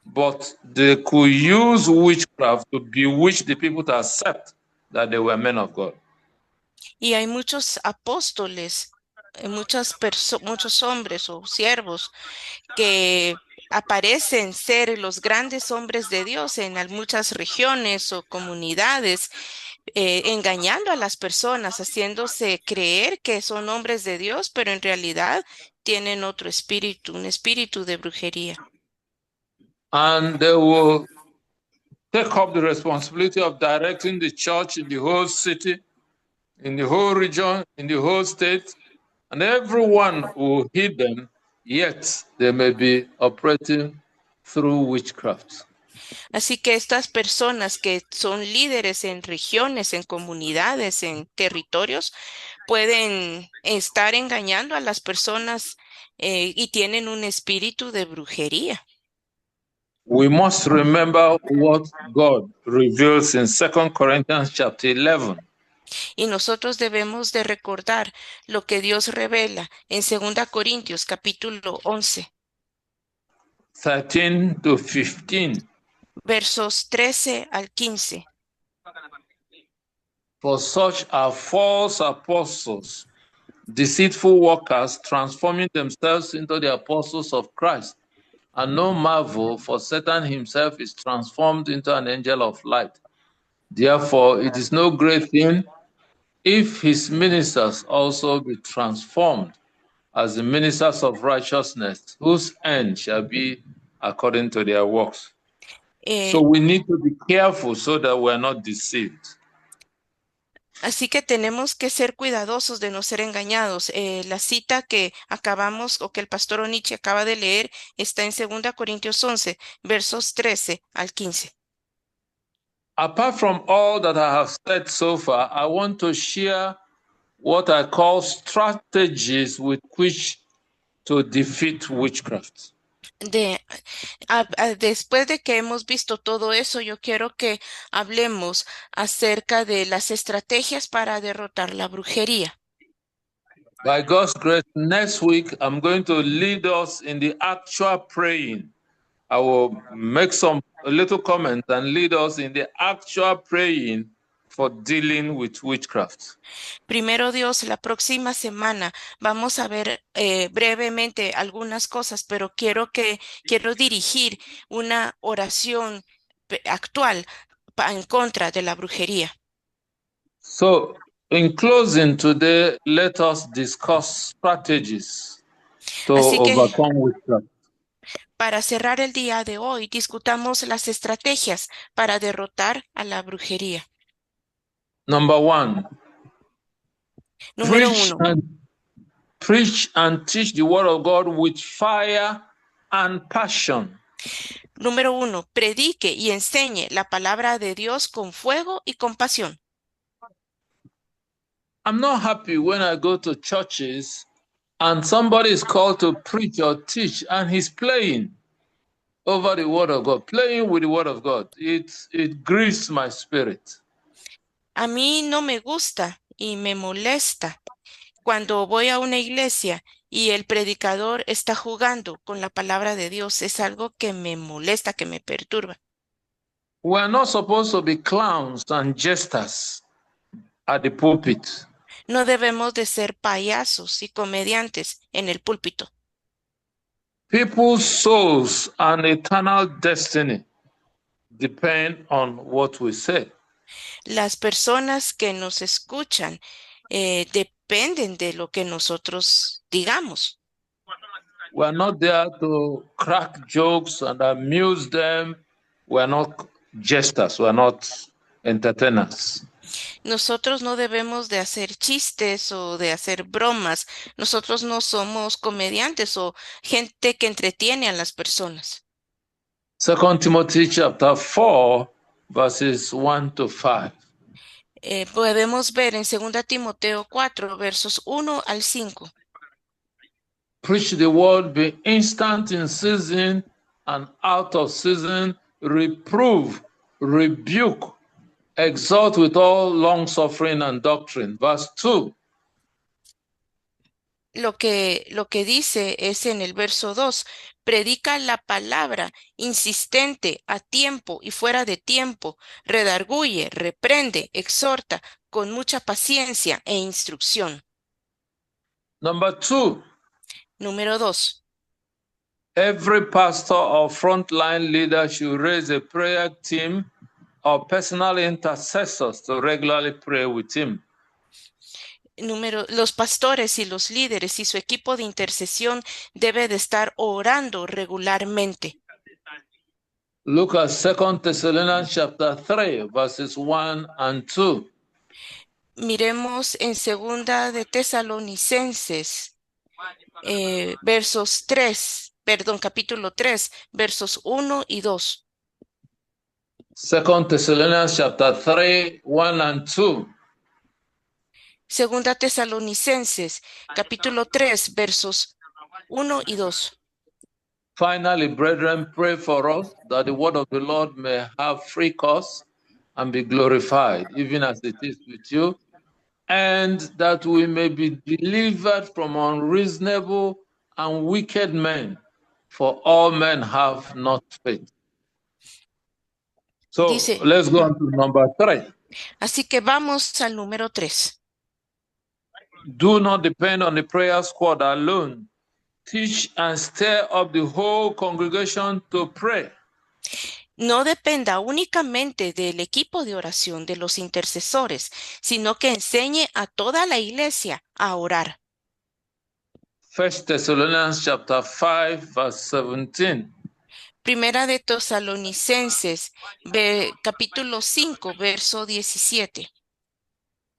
but they could use witchcraft to bewitch the people to accept that they were men of God. Y hay muchos apóstoles, muchos hombres o siervos que aparecen ser los grandes hombres de Dios en muchas regiones o comunidades, engañando a las personas, haciéndose creer que son hombres de Dios, pero en realidad tienen otro espíritu, un espíritu de brujería. And they will take up the responsibility of directing the church in the whole city, in the whole region, in the whole state, and everyone will heed them, yet they may be operating through witchcraft. Así que estas personas que son líderes en regiones, en comunidades, en territorios, pueden estar engañando a las personas y tienen un espíritu de brujería. We must remember what God reveals in 2 Corinthians chapter 11. Y nosotros debemos de recordar lo que Dios revela en 2 Corintios capítulo 11, 13 to 15. versos 13 al 15. For such are false apostles, deceitful workers, transforming themselves into the apostles of Christ. And no marvel, for Satan himself is transformed into an angel of light. Therefore, it is no great thing if his ministers also be transformed as the ministers of righteousness, whose end shall be according to their works. So we need to be careful so that we're not deceived. Así que tenemos que ser cuidadosos de no ser engañados. La cita que acabamos o que el pastor Onichi acaba de leer está en 2 Corintios 11, versos 13 al 15. Apart from all that I have said so far, I want to share what I call strategies with which to defeat witchcraft. Después de que hemos visto todo eso, yo quiero que hablemos acerca de las estrategias para derrotar la brujería. By God's grace, next week I'm going to lead us in the actual praying. I will make a little comment and lead us in the actual praying for dealing with witchcraft. Primero Dios, la próxima semana vamos a ver brevemente algunas cosas, pero quiero dirigir una oración actual en contra de la brujería. So, in closing today, let us discuss strategies to Así que, overcome witchcraft. Para cerrar el día de hoy, discutamos las estrategias para derrotar a la brujería. Number one, Número uno. Preach and teach the word of God with fire and passion. Número uno, predique y enseñe la palabra de Dios con fuego y con pasión. I'm not happy when I go to churches and somebody is called to preach or teach and he's playing over the word of God, playing with the word of God. It grieves my spirit. A mí no me gusta y me molesta cuando voy a una iglesia y el predicador está jugando con la palabra de Dios. Es algo que me molesta, que me perturba. We're not supposed to be clowns and jesters at the pulpit. No debemos de ser payasos y comediantes en el púlpito. People's souls and eternal destiny depend on what we say. Las personas que nos escuchan dependen de lo que nosotros digamos. We're not there to crack jokes and amuse them. We're not jesters. We're not entertainers. Nosotros no debemos de hacer chistes o de hacer bromas. Nosotros no somos comediantes o gente que entretiene a las personas. 2 Timothy chapter 4, verses 1 to 5. Podemos ver en 2 Timoteo 4, versos 1 al 5. Preach the word, be instant in season and out of season, reprove, rebuke, exhort with all long suffering and doctrine. Verse 2. Lo que dice es en el verso 2, predica la palabra insistente a tiempo y fuera de tiempo, redarguye, reprende, exhorta con mucha paciencia e instrucción. Number 2. Número 2. Every pastor or frontline leader should raise a prayer team or personal intercessors to regularly pray with him. Los pastores y los líderes y su equipo de intercesión debe de estar orando regularmente. Look at 2 Thessalonians chapter 3, verses 1 and 2. Miremos en 2 de Tesalonicenses, capítulo 3, versos 1 y 2. 2 Thessalonians chapter 3, 1 and 2. 2 Tesalonicenses, capítulo 3, versos 1 y 2. Finally, brethren, pray for us that the word of the Lord may have free course and be glorified, even as it is with you, and that we may be delivered from unreasonable and wicked men, for all men have not faith. So let's go on to number 3. Así que vamos al número 3. Do not depend on the prayer squad alone. Teach and stir up the whole congregation to pray. No dependa únicamente del equipo de oración de los intercesores, sino que enseñe a toda la iglesia a orar. 1 Thessalonians chapter 5, verse 17. Primera de Tesalonicenses, capítulo 5, verso 17.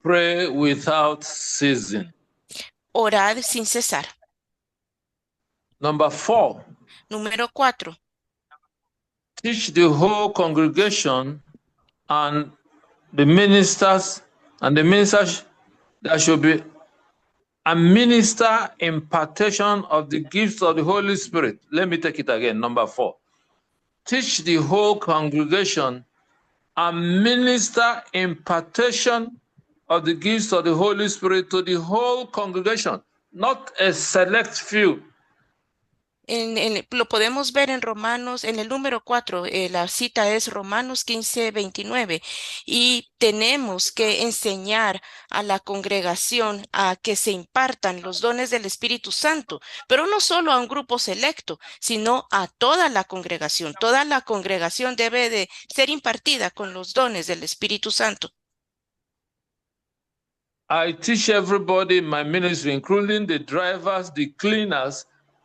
Pray without ceasing. Orad sin cesar. Number 4. Número 4. Teach the whole congregation and the ministers, there should be a minister impartation of the gifts of the Holy Spirit. Let me take it again. Number 4. Teach the whole congregation and minister impartation of the gifts of the Holy Spirit to the whole congregation, not a select few. Lo podemos ver en Romanos, en el número 4, la cita es Romanos 15, 29, y tenemos que enseñar a la congregación a que se impartan los dones del Espíritu Santo, pero no solo a un grupo selecto, sino a toda la congregación. Toda la congregación debe de ser impartida con los dones del Espíritu Santo. I teach everybody in my ministry, including the drivers, the cleaners.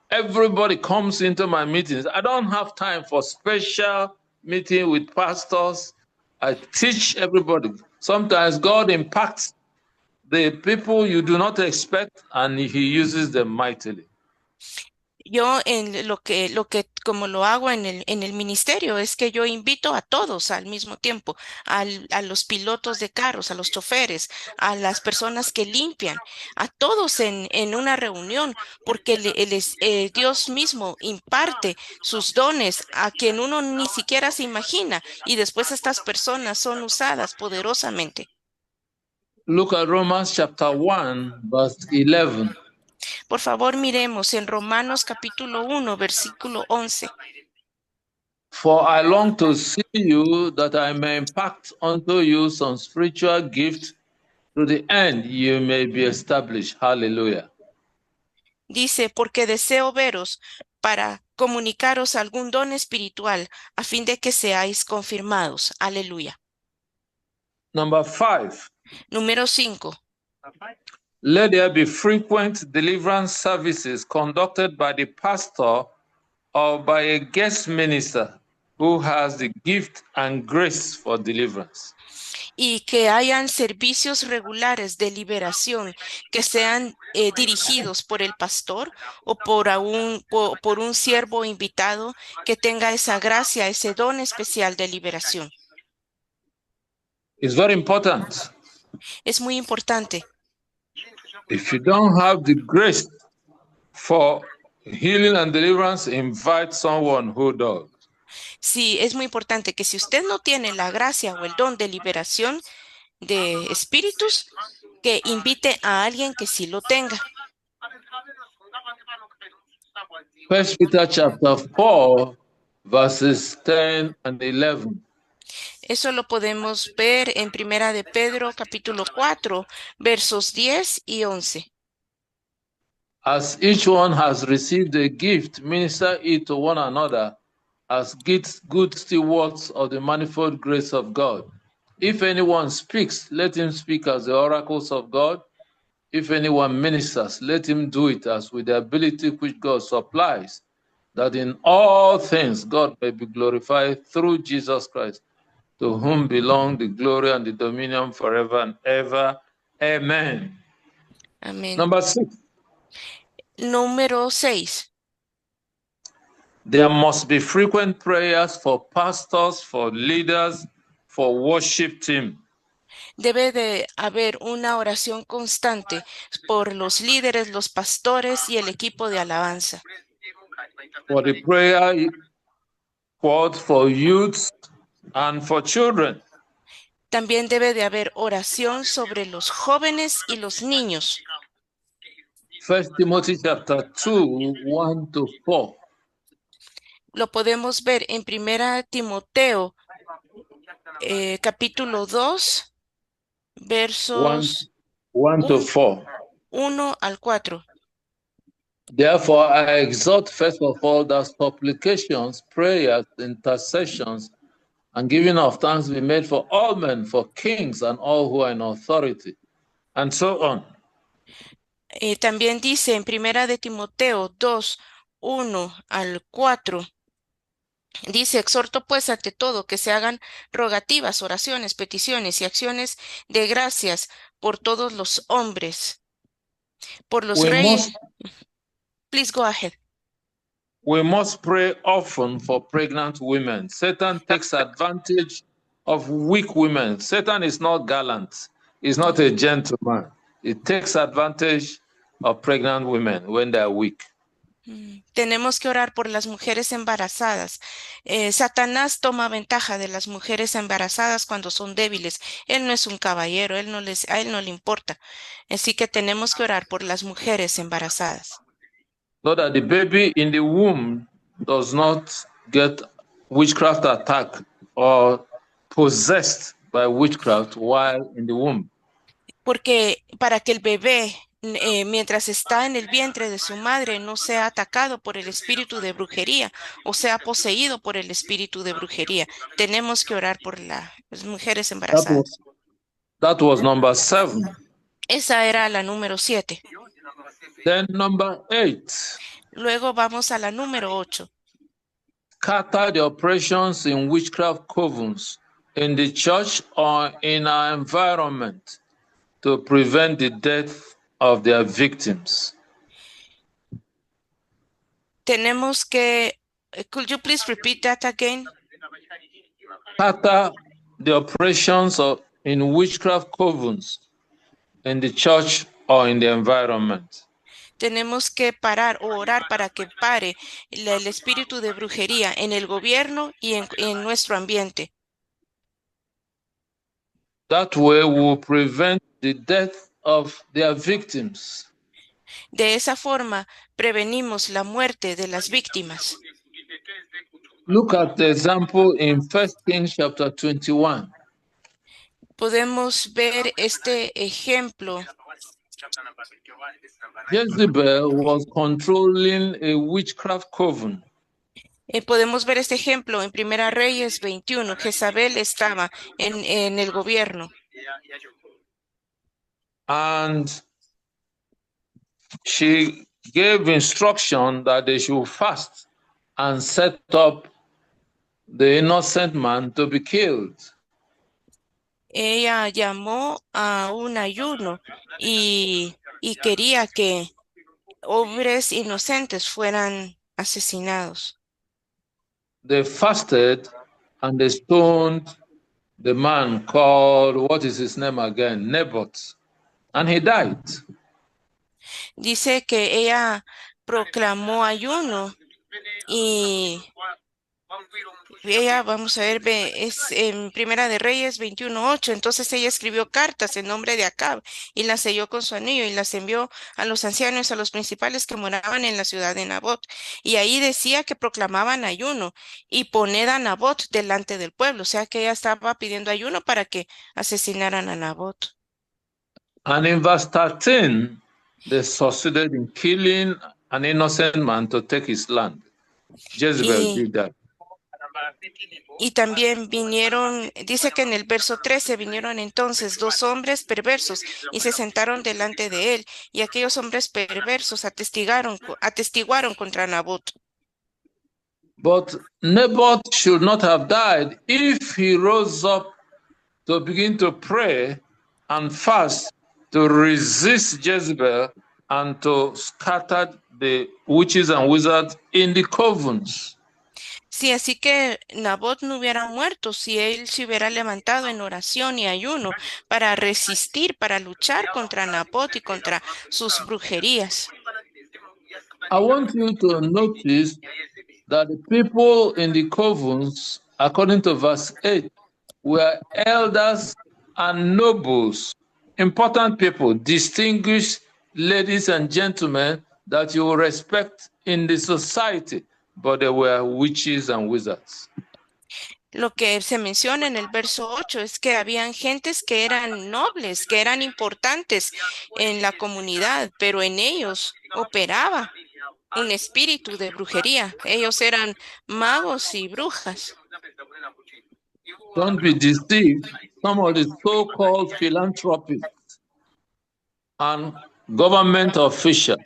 Everybody comes into my meetings. I don't have time for special meeting with pastors. I teach everybody. Sometimes God impacts the people you do not expect, and he uses them mightily. Yo en como lo hago en el ministerio, es que yo invito a todos al mismo tiempo, a los pilotos de carros, a los choferes, a las personas que limpian, a todos en una reunión, porque Dios mismo imparte sus dones a quien uno ni siquiera se imagina, y después estas personas son usadas poderosamente. Look at Romans chapter 1, verse 11. Por favor, miremos en Romanos capítulo 1, versículo 11. For I long to see you, that I may impart unto you some spiritual gift, to the end you may be established. Hallelujah. Dice, porque deseo veros para comunicaros algún don espiritual, a fin de que seáis confirmados. Aleluya. Number 5, Número 5. let there be frequent deliverance services conducted by the pastor or by a guest minister who has the gift and grace for deliverance. Y que hayan servicios regulares de liberación que sean dirigidos por el pastor o por un siervo invitado que tenga esa gracia, ese don especial de liberación. It's very important. Es muy importante. If you don't have the grace for healing and deliverance, invite someone who does. Sí, es muy importante que si usted no tiene la gracia o el don de liberación de espíritus, que invite a alguien que sí lo tenga. First Peter chapter 4, verses 10 and 11. Eso lo podemos ver en Primera de Pedro, capítulo 4, versos 10 y 11. As each one has received a gift, minister it to one another as good stewards of the manifold grace of God. If anyone speaks, let him speak as the oracles of God. If anyone ministers, let him do it as with the ability which God supplies, that in all things God may be glorified through Jesus Christ, to whom belong the glory and the dominion forever and ever. Amen. Amén. Number 6. Número 6. There must be frequent prayers for pastors, for leaders, for worship team. Debe de haber una oración constante por los líderes, los pastores y el equipo de alabanza. For the prayer squad, for youths and for children. También debe de haber oración sobre los jóvenes y los niños. 1 Timothy chapter 2, 1 to 4. Lo podemos ver en Primera Timoteo, capítulo 2, versos 1 to 4. 1 al 4. Therefore, I exhort first of all that supplications, prayers, intercessions, and giving of thanks be made for all men, for kings and all who are in authority, and so on. También dice en Primera de Timoteo 2, 1 al 4. Dice, exhorto pues ante todo que se hagan rogativas, oraciones, peticiones y acciones de gracias por todos los hombres, por los reyes. Please go ahead. We must pray often for pregnant women. Satan takes advantage of weak women. Satan is not gallant. He's not a gentleman. He takes advantage of pregnant women when they are weak. Tenemos que orar por las mujeres embarazadas. Satanás toma ventaja de las mujeres embarazadas cuando son débiles. Él no es un caballero, a él no le importa. Así que tenemos que orar por las mujeres embarazadas. So that the baby in the womb does not get witchcraft attack or possessed by witchcraft while in the womb. Porque para que el bebé, mientras está en el vientre de su madre, no sea atacado por el espíritu de brujería o sea poseído por el espíritu de brujería. Tenemos que orar por las mujeres embarazadas. That was number 7. Esa era la número 7. Then number 8. Luego vamos a la número 8. Scatter the operations in witchcraft covens in the church or in our environment to prevent the death of their victims. Tenemos que, could you please repeat that again? Scatter the operations in witchcraft covens in the church or in the environment. Tenemos que parar o orar para que pare el espíritu de brujería en el gobierno y en nuestro ambiente. That way we will prevent the death of their victims. De esa forma, prevenimos la muerte de las víctimas. Look at the example in 1 Kings chapter 21. Podemos ver este ejemplo. Jezebel was controlling a witchcraft coven. Podemos ver este ejemplo en Primera Reyes 21. Jezabel estaba en el gobierno. And she gave instruction that they should fast and set up the innocent man to be killed. Ella llamó a un ayuno y quería que hombres inocentes fueran asesinados. They fasted and they stoned the man called, what is his name again? Naboth. And he died. Dice que ella proclamó ayuno y ella, vamos a ver, es en Primera de Reyes 21:8. Entonces ella escribió cartas en nombre de Acab y las selló con su anillo y las envió a los ancianos, a los principales que moraban en la ciudad de Nabot. Y ahí decía que proclamaban ayuno y poned a Nabot delante del pueblo. O sea que ella estaba pidiendo ayuno para que asesinaran a Nabot. And in verse 13, they succeeded in killing an innocent man to take his land. Jezebel did that. Y también vinieron, dice que en el verso 13 vinieron entonces dos hombres perversos y se sentaron delante de él, y aquellos hombres perversos atestiguaron contra Nabot. But Naboth should not have died if he rose up to begin to pray and fast to resist Jezebel and to scatter the witches and wizards in the covens. Sí, así que Nabot no hubiera muerto si él se hubiera levantado en oración y ayuno para resistir, para luchar contra Nabot y contra sus brujerías. I want you to notice that the people in the covens, according to verse 8, were elders and nobles, important people, distinguished ladies and gentlemen that you will respect in the society, but they were witches and wizards. Lo que se menciona en el verso 8 es que habían gentes que eran nobles, que eran importantes en la comunidad, pero en ellos operaba un espíritu de brujería. Ellos eran magos y brujas. Don't be deceived. Some of the so-called philanthropists and government officials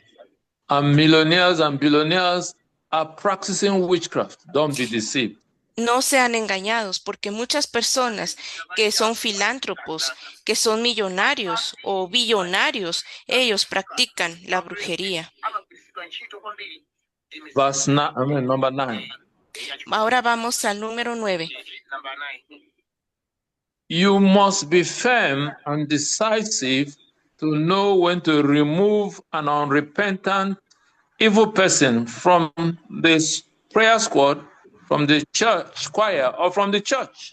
and millionaires and billionaires are practicing witchcraft. Don't be deceived. No sean engañados, porque muchas personas que son filántropos, que son millonarios o billonarios, ellos practican la brujería. Number 9. Ahora vamos al número 9. You must be firm and decisive to know when to remove an unrepentant evil person from this prayer squad, from the church choir, or from the church.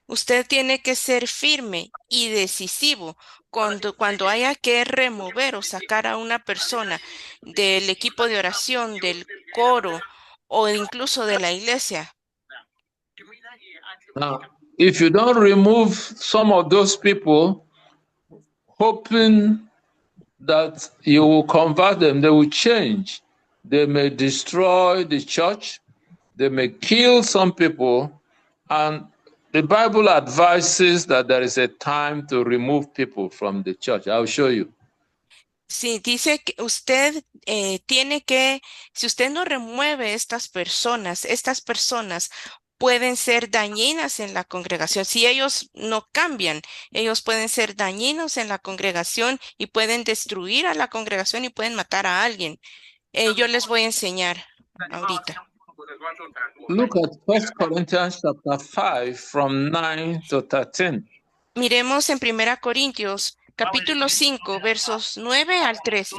Usted tiene que ser firme y decisivo cuando haya que remover o sacar a una persona del equipo de oración, del coro o incluso de la iglesia. Now, if you don't remove some of those people, hoping that you will convert them, they will change. They may destroy the church, they may kill some people, and the Bible advises that there is a time to remove people from the church. I'll show you. Sí, dice que usted tiene que, si usted no remueve estas personas pueden ser dañinas en la congregación. Si ellos no cambian, ellos pueden ser dañinos en la congregación y pueden destruir a la congregación y pueden matar a alguien. Yo les voy a enseñar ahorita. Look at 1 Corinthians chapter 5 from 9 to 13. Miremos en 1 Corintios, capítulo 5, versos 9 al 13.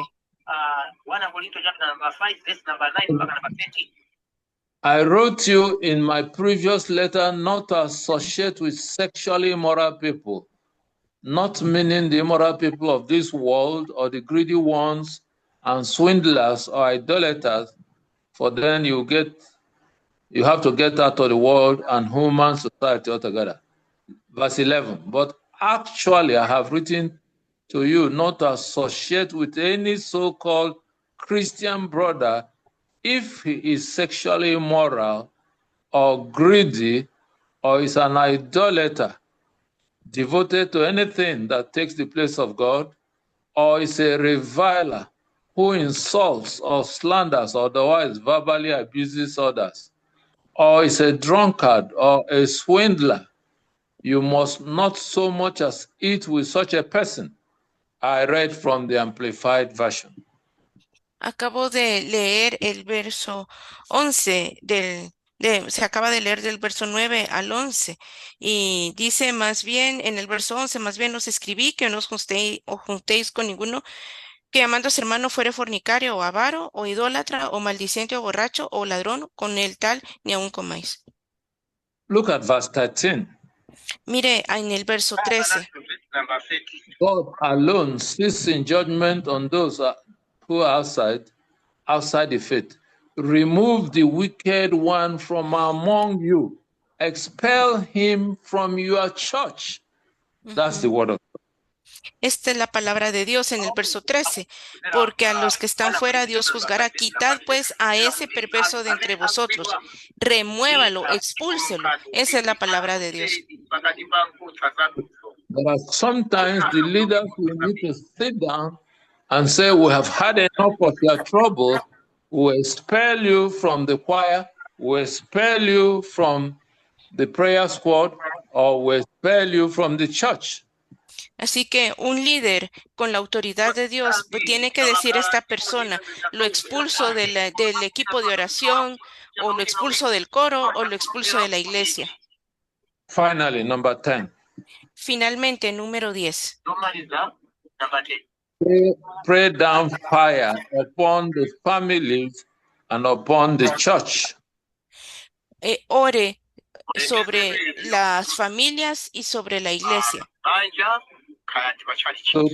1 Corinthians chapter number 5, verse number 9 mpaka number 13. I wrote you in my previous letter not to associate with sexually immoral people, not meaning the immoral people of this world or the greedy ones and swindlers or idolaters, for then you have to get out of the world and human society altogether. Verse 11, but actually I have written to you not to associate with any so-called Christian brother if he is sexually immoral or greedy or is an idolater, devoted to anything that takes the place of God, or is a reviler who insults or slanders or otherwise verbally abuses others, or is a drunkard or a swindler. You must not so much as eat with such a person. I read from the Amplified Version. Acabo de leer el verso 11 se acaba de leer del verso 9 al 11 y dice más bien en el verso 11, más bien os escribí que no os juntéis con ninguno que llamándose hermano fuere fornicario o avaro o idólatra o maldiciente o borracho o ladrón, con el tal ni aun comáis. Look at verse 13. Mire en el verso 13. Number 13. God alone sits in judgment on those who are outside the faith. Remove the wicked one from among you. Expel him from your church. That's the word of God. Esta es la palabra de Dios en el verso 13. Porque a los que están fuera Dios juzgará. Quitad pues a ese perverso de entre vosotros. Remuévalo, expúlselo. Esa es la palabra de Dios. There are sometimes the leaders will need to sit down and say, we have had enough of your trouble. We expel you from the choir. We expel you from the prayer squad, or we expel you from the church. Así que un líder con la autoridad de Dios tiene que decir a esta persona, lo expulso del equipo de oración, o lo expulso del coro, o lo expulso de la iglesia. Finally, number 10. Finalmente, número 10. Number 10. Pray down fire upon the families and upon the church. Ore sobre las familias y sobre la iglesia. To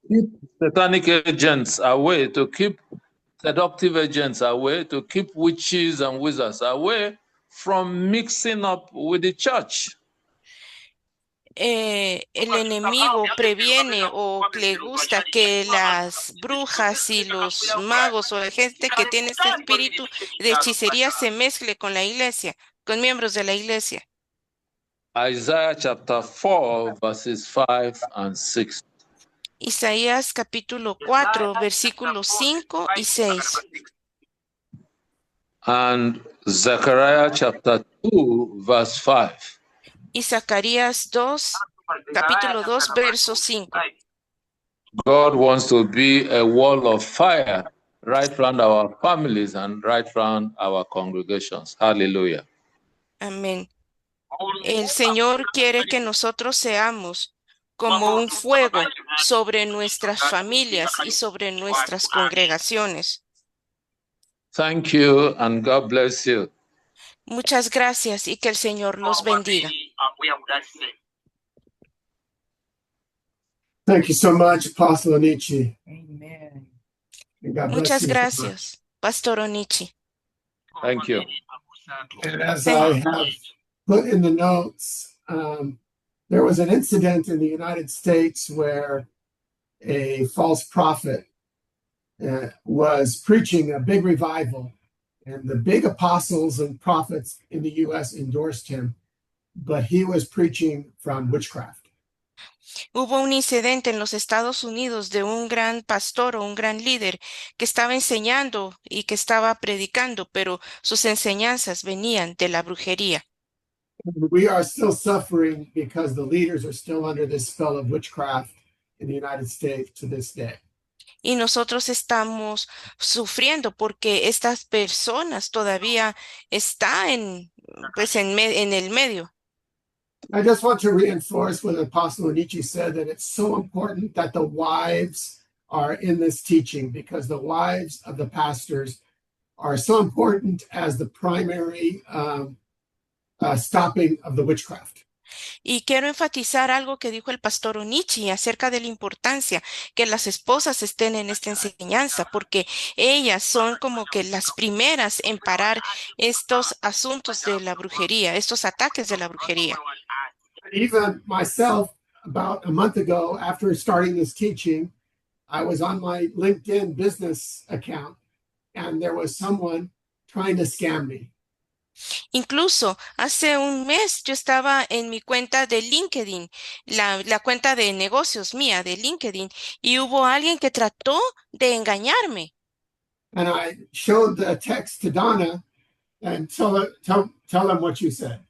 keep satanic agents away, to keep seductive agents away, to keep witches and wizards away from mixing up with the church. El enemigo previene o le gusta que las brujas y los magos o la gente que tiene este espíritu de hechicería se mezcle con la iglesia, con miembros de la iglesia. Isaiah chapter 4, verses 5 and 6. Isaías capítulo 4, versículos 5 y 6. And Zechariah chapter 2, verse 5. Y Zacarías 2, capítulo 2, verso 5. God wants to be a wall of fire right around our families and right around our congregations. Hallelujah. Amén. El Señor quiere que nosotros seamos como un fuego sobre nuestras familias y sobre nuestras congregaciones. Thank you and God bless you. Muchas gracias y que el Señor los bendiga. Thank you so much, Apostle Onichi. Amen. And God bless Muchas you. gracias, Pastor Onichi. Thank you. And as I have put in the notes, there was an incident in the United States where a false prophet was preaching a big revival, and the big apostles and prophets in the U.S. endorsed him, but he was preaching from witchcraft. Hubo un incidente en los Estados Unidos de un gran pastor o un gran líder que estaba enseñando y que estaba predicando, pero sus enseñanzas venían de la brujería. We are still suffering because the leaders are still under this spell of witchcraft in the United States to this day. Y nosotros estamos sufriendo porque estas personas todavía están en el medio. I just want to reinforce what Apostle Onichi said, that it's so important that the wives are in this teaching, because the wives of the pastors are so important as the primary stopping of the witchcraft. Y quiero enfatizar algo que dijo el pastor Onichi acerca de la importancia que las esposas estén en esta enseñanza, porque ellas son como que las primeras en parar estos asuntos de la brujería, estos ataques de la brujería. Even myself, about a month ago, after starting this teaching, I was on my LinkedIn business account, and there was someone trying to scam me. Incluso hace un mes yo estaba en mi cuenta de LinkedIn, la cuenta de negocios mía de LinkedIn, y hubo alguien que trató de engañarme. And I showed the text to Donna and tell them what you said.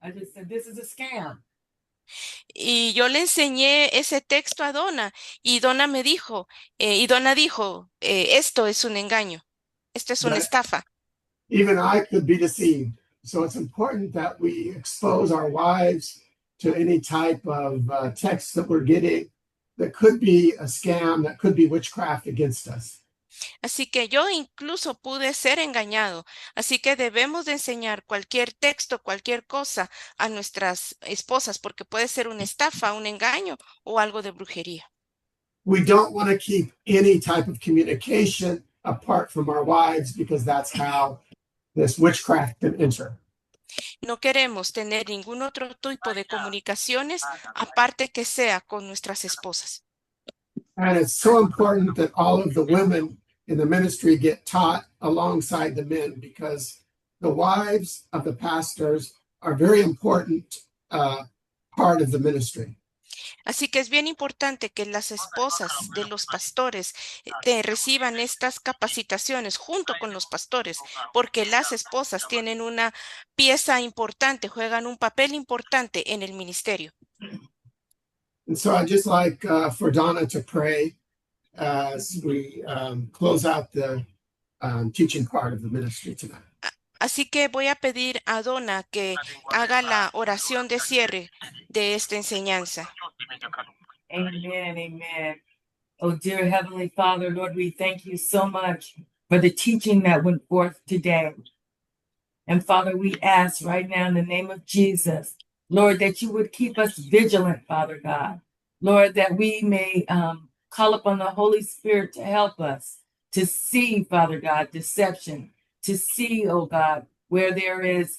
I just said, this is a scam. Y yo le enseñé ese texto a Donna y Donna dijo, esto es un engaño, esto es una That estafa. even I could be deceived. So it's important that we expose our wives to any type of text that we're getting that could be a scam, that could be witchcraft against us. Así que yo incluso pude ser engañado. Así que debemos de enseñar cualquier texto, cualquier cosa a nuestras esposas, porque puede ser una estafa, un engaño o algo de brujería. We don't want to keep any type of communication apart from our wives, because that's how this witchcraft can enter. No queremos tener ningún otro tipo de comunicaciones aparte que sea con nuestras esposas. And it's so important that all of the women in the ministry get taught alongside the men, because the wives of the pastors are very important part of the ministry. Así que es bien importante que las esposas de los pastores reciban estas capacitaciones junto con los pastores, porque las esposas tienen una pieza importante, juegan un papel importante en el ministerio. And so I'd just like for Donna to pray as we close out the teaching part of the ministry tonight. Así que voy a pedir a Donna que haga la oración de cierre de esta enseñanza. Amen, amen. Oh, dear Heavenly Father, Lord, we thank you so much for the teaching that went forth today. And Father, we ask right now in the name of Jesus, Lord, that you would keep us vigilant, Father God. Lord, that we may call upon the Holy Spirit to help us to see, Father God, deception, to see, oh God, where there is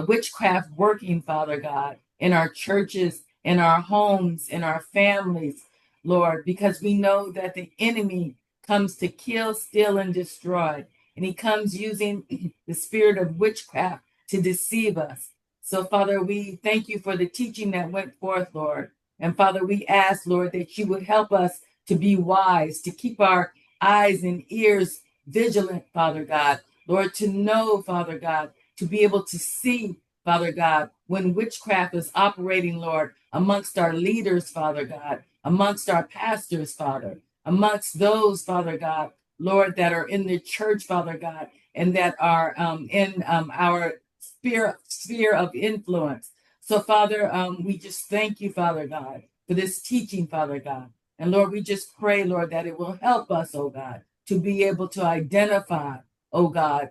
witchcraft working, Father God, in our churches, in our homes, in our families, Lord, because we know that the enemy comes to kill, steal, and destroy. And he comes using the spirit of witchcraft to deceive us. So, Father, we thank you for the teaching that went forth, Lord. And Father, we ask, Lord, that you would help us to be wise, to keep our eyes and ears vigilant, Father God. Lord, to know, Father God, to be able to see, Father God, when witchcraft is operating, Lord, amongst our leaders, Father God, amongst our pastors, Father, amongst those, Father God, Lord, that are in the church, Father God, and that are in our sphere of influence. So, Father, we just thank you, Father God, for this teaching, Father God. And Lord, we just pray, Lord, that it will help us, oh God, to be able to identify, oh God,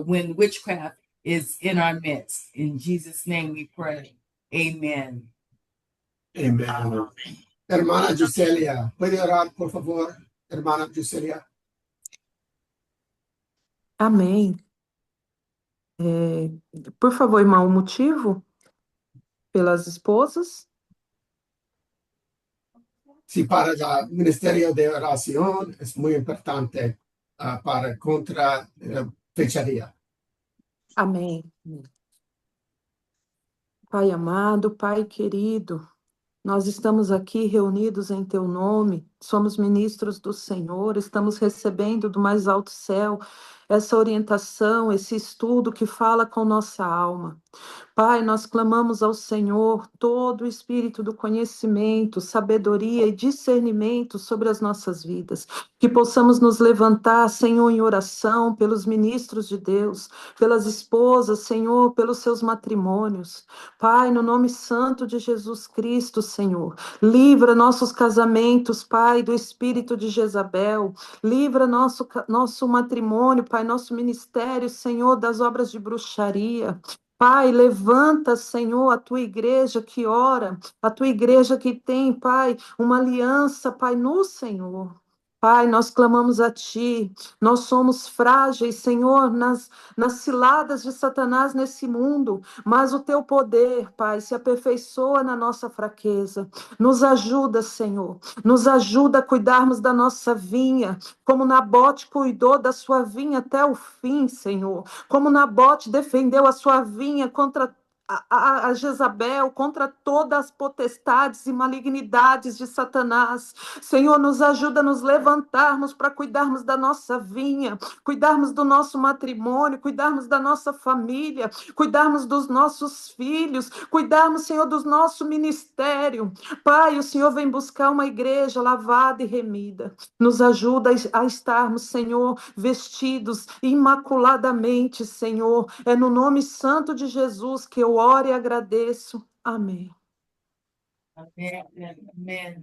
when witchcraft is in our midst. In Jesus' name we pray. Amen. Amen. Hermana Giselia, ¿puede orar, por favor? Hermana Giselia. Amém. Por favor, irmão, o motivo pelas esposas? Sí, para el ministerio de oración es muy importante para contra fecharía. Amém. Pai amado, Pai querido, nós estamos aqui reunidos em Teu nome somos ministros do Senhor, estamos recebendo do mais alto céu essa orientação, esse estudo que fala com nossa alma. Pai, nós clamamos ao Senhor todo o espírito do conhecimento, sabedoria e discernimento sobre as nossas vidas. Que possamos nos levantar, Senhor, em oração pelos ministros de Deus, pelas esposas, Senhor, pelos seus matrimônios. Pai, no nome santo de Jesus Cristo, Senhor, livra nossos casamentos, Pai, do espírito de Jezabel. Livra nosso matrimônio, Pai, nosso ministério, Senhor, das obras de bruxaria. Pai, levanta, Senhor, a tua igreja que ora, a tua igreja que tem, Pai, uma aliança, Pai, no Senhor. Pai, nós clamamos a Ti, nós somos frágeis, Senhor, nas ciladas de Satanás nesse mundo, mas o Teu poder, Pai, se aperfeiçoa na nossa fraqueza. Nos ajuda, Senhor, nos ajuda a cuidarmos da nossa vinha, como Nabote cuidou da sua vinha até o fim, Senhor. Como Nabote defendeu a sua vinha contra a Jezabel, contra todas as potestades e malignidades de Satanás. Senhor, nos ajuda a nos levantarmos para cuidarmos da nossa vinha, cuidarmos do nosso matrimônio, cuidarmos da nossa família, cuidarmos dos nossos filhos, cuidarmos, Senhor, do nosso ministério. Pai, o Senhor vem buscar uma igreja lavada e remida. Nos ajuda a estarmos, Senhor, vestidos imaculadamente, Senhor. É no nome santo de Jesus que eu oro e agradeço. Amém. Amen. Amen.